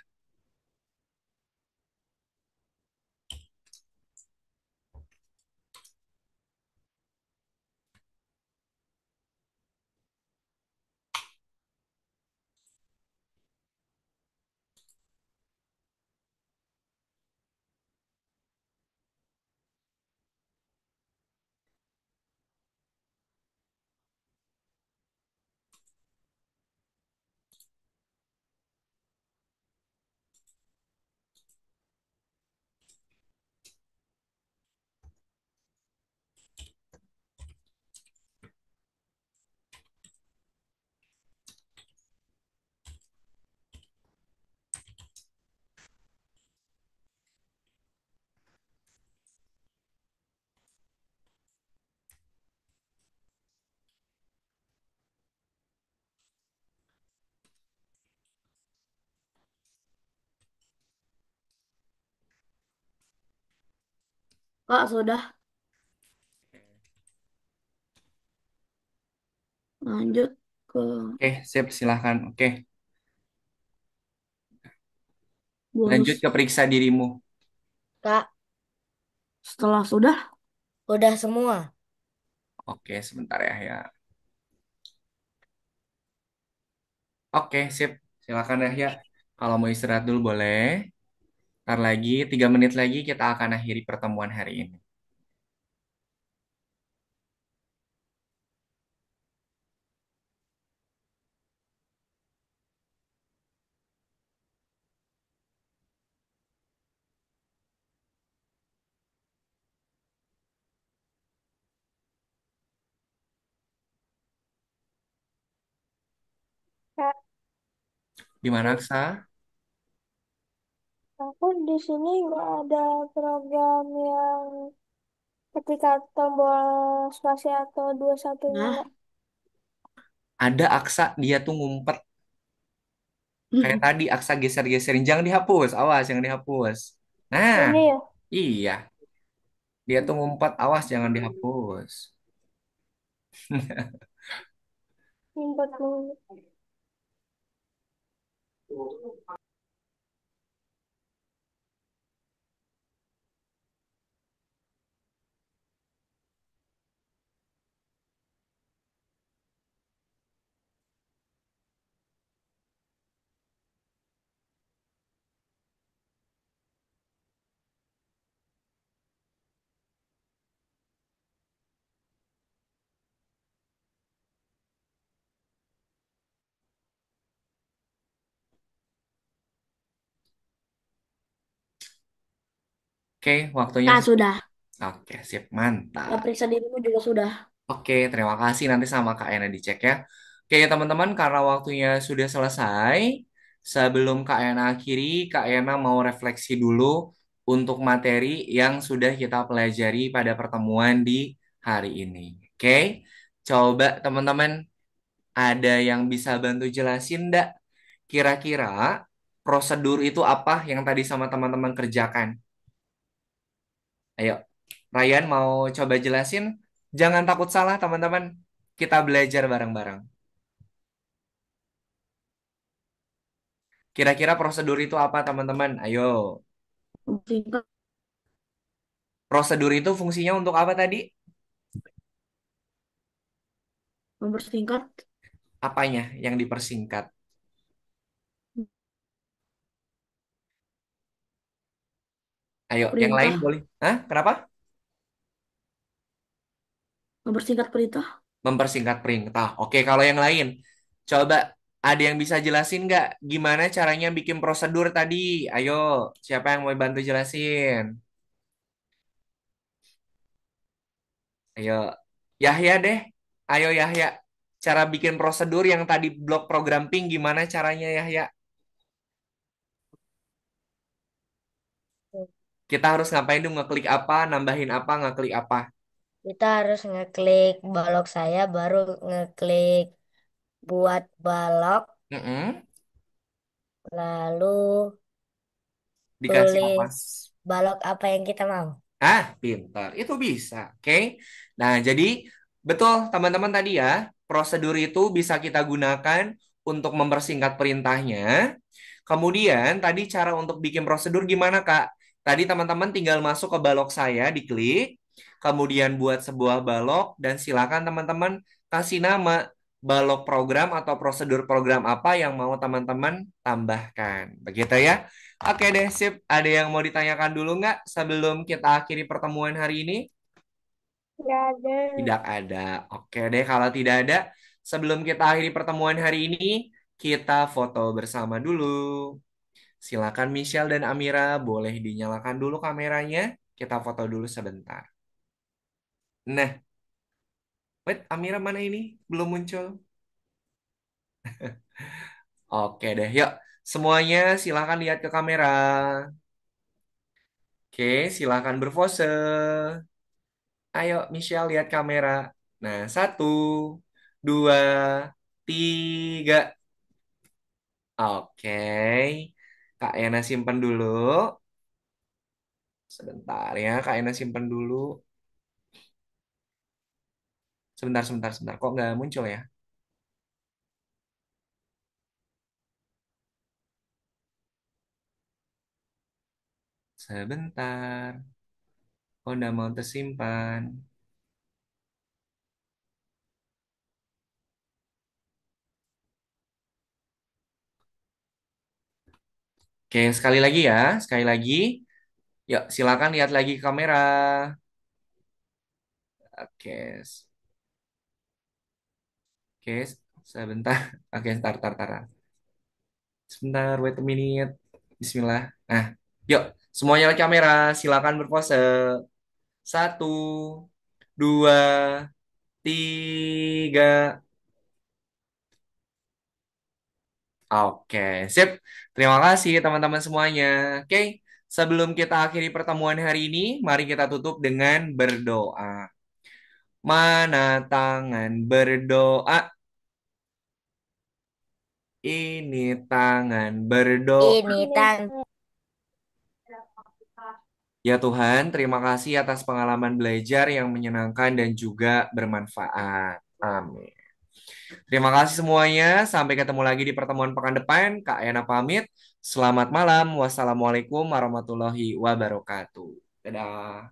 Speaker 2: Kak, sudah lanjut ke
Speaker 1: Oke, sip, silahkan. Oke, lanjut
Speaker 2: bonus.
Speaker 1: ke periksa dirimu.
Speaker 5: Kak,
Speaker 2: Setelah sudah,
Speaker 5: udah semua.
Speaker 1: Oke, sebentar ya, ya. Oke, sip. Silakan ya, ya. Kalau mau istirahat dulu boleh. Ntar lagi, 3 menit lagi kita akan akhiri pertemuan hari ini.
Speaker 4: Kak,
Speaker 1: Gimana, Aksa?
Speaker 4: aku di sini nggak ada program yang ketika tombol spasi atau 21-nya nggak.
Speaker 2: nah,
Speaker 1: Ada Aksa, dia tuh ngumpet. Kayak tadi Aksa geser-geserin. Jangan dihapus, awas, jangan dihapus. Nah,
Speaker 4: Ini ya,
Speaker 1: iya. Dia tuh ngumpet, awas, jangan dihapus.
Speaker 4: ngumpet ngumpet.
Speaker 1: Oke, waktunya.
Speaker 2: Kak, sudah.
Speaker 1: Oke, sip,
Speaker 2: Ya,
Speaker 1: mantap.
Speaker 2: periksa dirimu juga sudah.
Speaker 1: Oke, terima kasih. Nanti sama Kak Ena dicek ya. Oke, teman-teman, karena waktunya sudah selesai, sebelum Kak Ena akhiri, Kak Ena mau refleksi dulu untuk materi yang sudah kita pelajari pada pertemuan di hari ini. Oke, coba teman-teman ada yang bisa bantu jelasin enggak? Kira-kira prosedur itu apa yang tadi sama teman-teman kerjakan? Ayo, Ryan mau coba jelasin? Jangan takut salah teman-teman. Kita belajar bareng-bareng. Kira-kira prosedur itu apa teman-teman? Ayo.
Speaker 2: Mempersingkat,
Speaker 1: Prosedur itu fungsinya untuk apa tadi?
Speaker 2: mempersingkat
Speaker 1: Apanya yang dipersingkat? Ayo, yang lain
Speaker 2: perintah,
Speaker 1: boleh. Hah? Kenapa?
Speaker 2: mempersingkat perintah.
Speaker 1: Mempersingkat perintah. Oke, kalau yang lain, coba ada yang bisa jelasin nggak gimana caranya bikin prosedur tadi? Ayo, siapa yang mau bantu jelasin? Ayo, Yahya deh. Ayo Yahya, cara bikin prosedur yang tadi blok program ping gimana caranya Yahya? Kita harus ngapain dong? Ngeklik apa? Nambahin apa? Ngeklik apa?
Speaker 5: Kita harus ngeklik balok saya, baru ngeklik buat balok,
Speaker 1: Mm-mm.
Speaker 5: lalu
Speaker 1: Dikasih apa?
Speaker 5: tulis balok apa yang kita mau.
Speaker 1: Ah, pintar. Itu bisa. Oke. Nah, jadi betul teman-teman tadi ya, prosedur itu bisa kita gunakan untuk mempersingkat perintahnya. Kemudian tadi cara untuk bikin prosedur gimana, Kak? Tadi teman-teman tinggal masuk ke balok saya, diklik, kemudian buat sebuah balok dan silakan teman-teman kasih nama balok program atau prosedur program apa yang mau teman-teman tambahkan. Begitu ya. Oke deh, sip. Ada yang mau ditanyakan dulu nggak sebelum kita akhiri pertemuan hari ini?
Speaker 4: Nggak ada.
Speaker 1: Tidak ada. Oke deh, kalau tidak ada, sebelum kita akhiri pertemuan hari ini, kita foto bersama dulu. Silakan Michelle dan Amira, boleh dinyalakan dulu kameranya. Kita foto dulu sebentar. Nah, wait, Amira mana ini? Belum muncul. Oke deh, yuk. Semuanya silakan lihat ke kamera. Oke, silakan berpose. Ayo, Michelle lihat kamera. Nah, satu, dua, tiga. Oke. Kak Ena simpen dulu. Sebentar ya, Kak Ena simpen dulu. Sebentar, sebentar, sebentar. Kok nggak muncul ya? Sebentar. Oh, nggak mau tersimpan. Oke, sekali lagi ya. Sekali lagi. Yuk, silakan lihat lagi ke kamera. Oke. Oke, sebentar. Oke, ntar, ntar, ntar. Sebentar, wait a minute. Bismillah. Nah, yuk. Semuanya lihat kamera. Silakan berpose. Satu, dua, tiga. Oke, sip. Terima kasih teman-teman semuanya. Oke, sebelum kita akhiri pertemuan hari ini, mari kita tutup dengan berdoa. Mana tangan berdoa? Ini tangan berdoa.
Speaker 5: Ini
Speaker 4: Ini
Speaker 5: tan
Speaker 1: Ya Tuhan, terima kasih atas pengalaman belajar yang menyenangkan dan juga bermanfaat. Amin. Terima kasih semuanya. Sampai ketemu lagi di pertemuan pekan depan. Kak Ena pamit. Selamat malam. Wassalamualaikum warahmatullahi wabarakatuh. Dadah.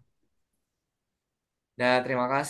Speaker 1: Dadah, terima kasih.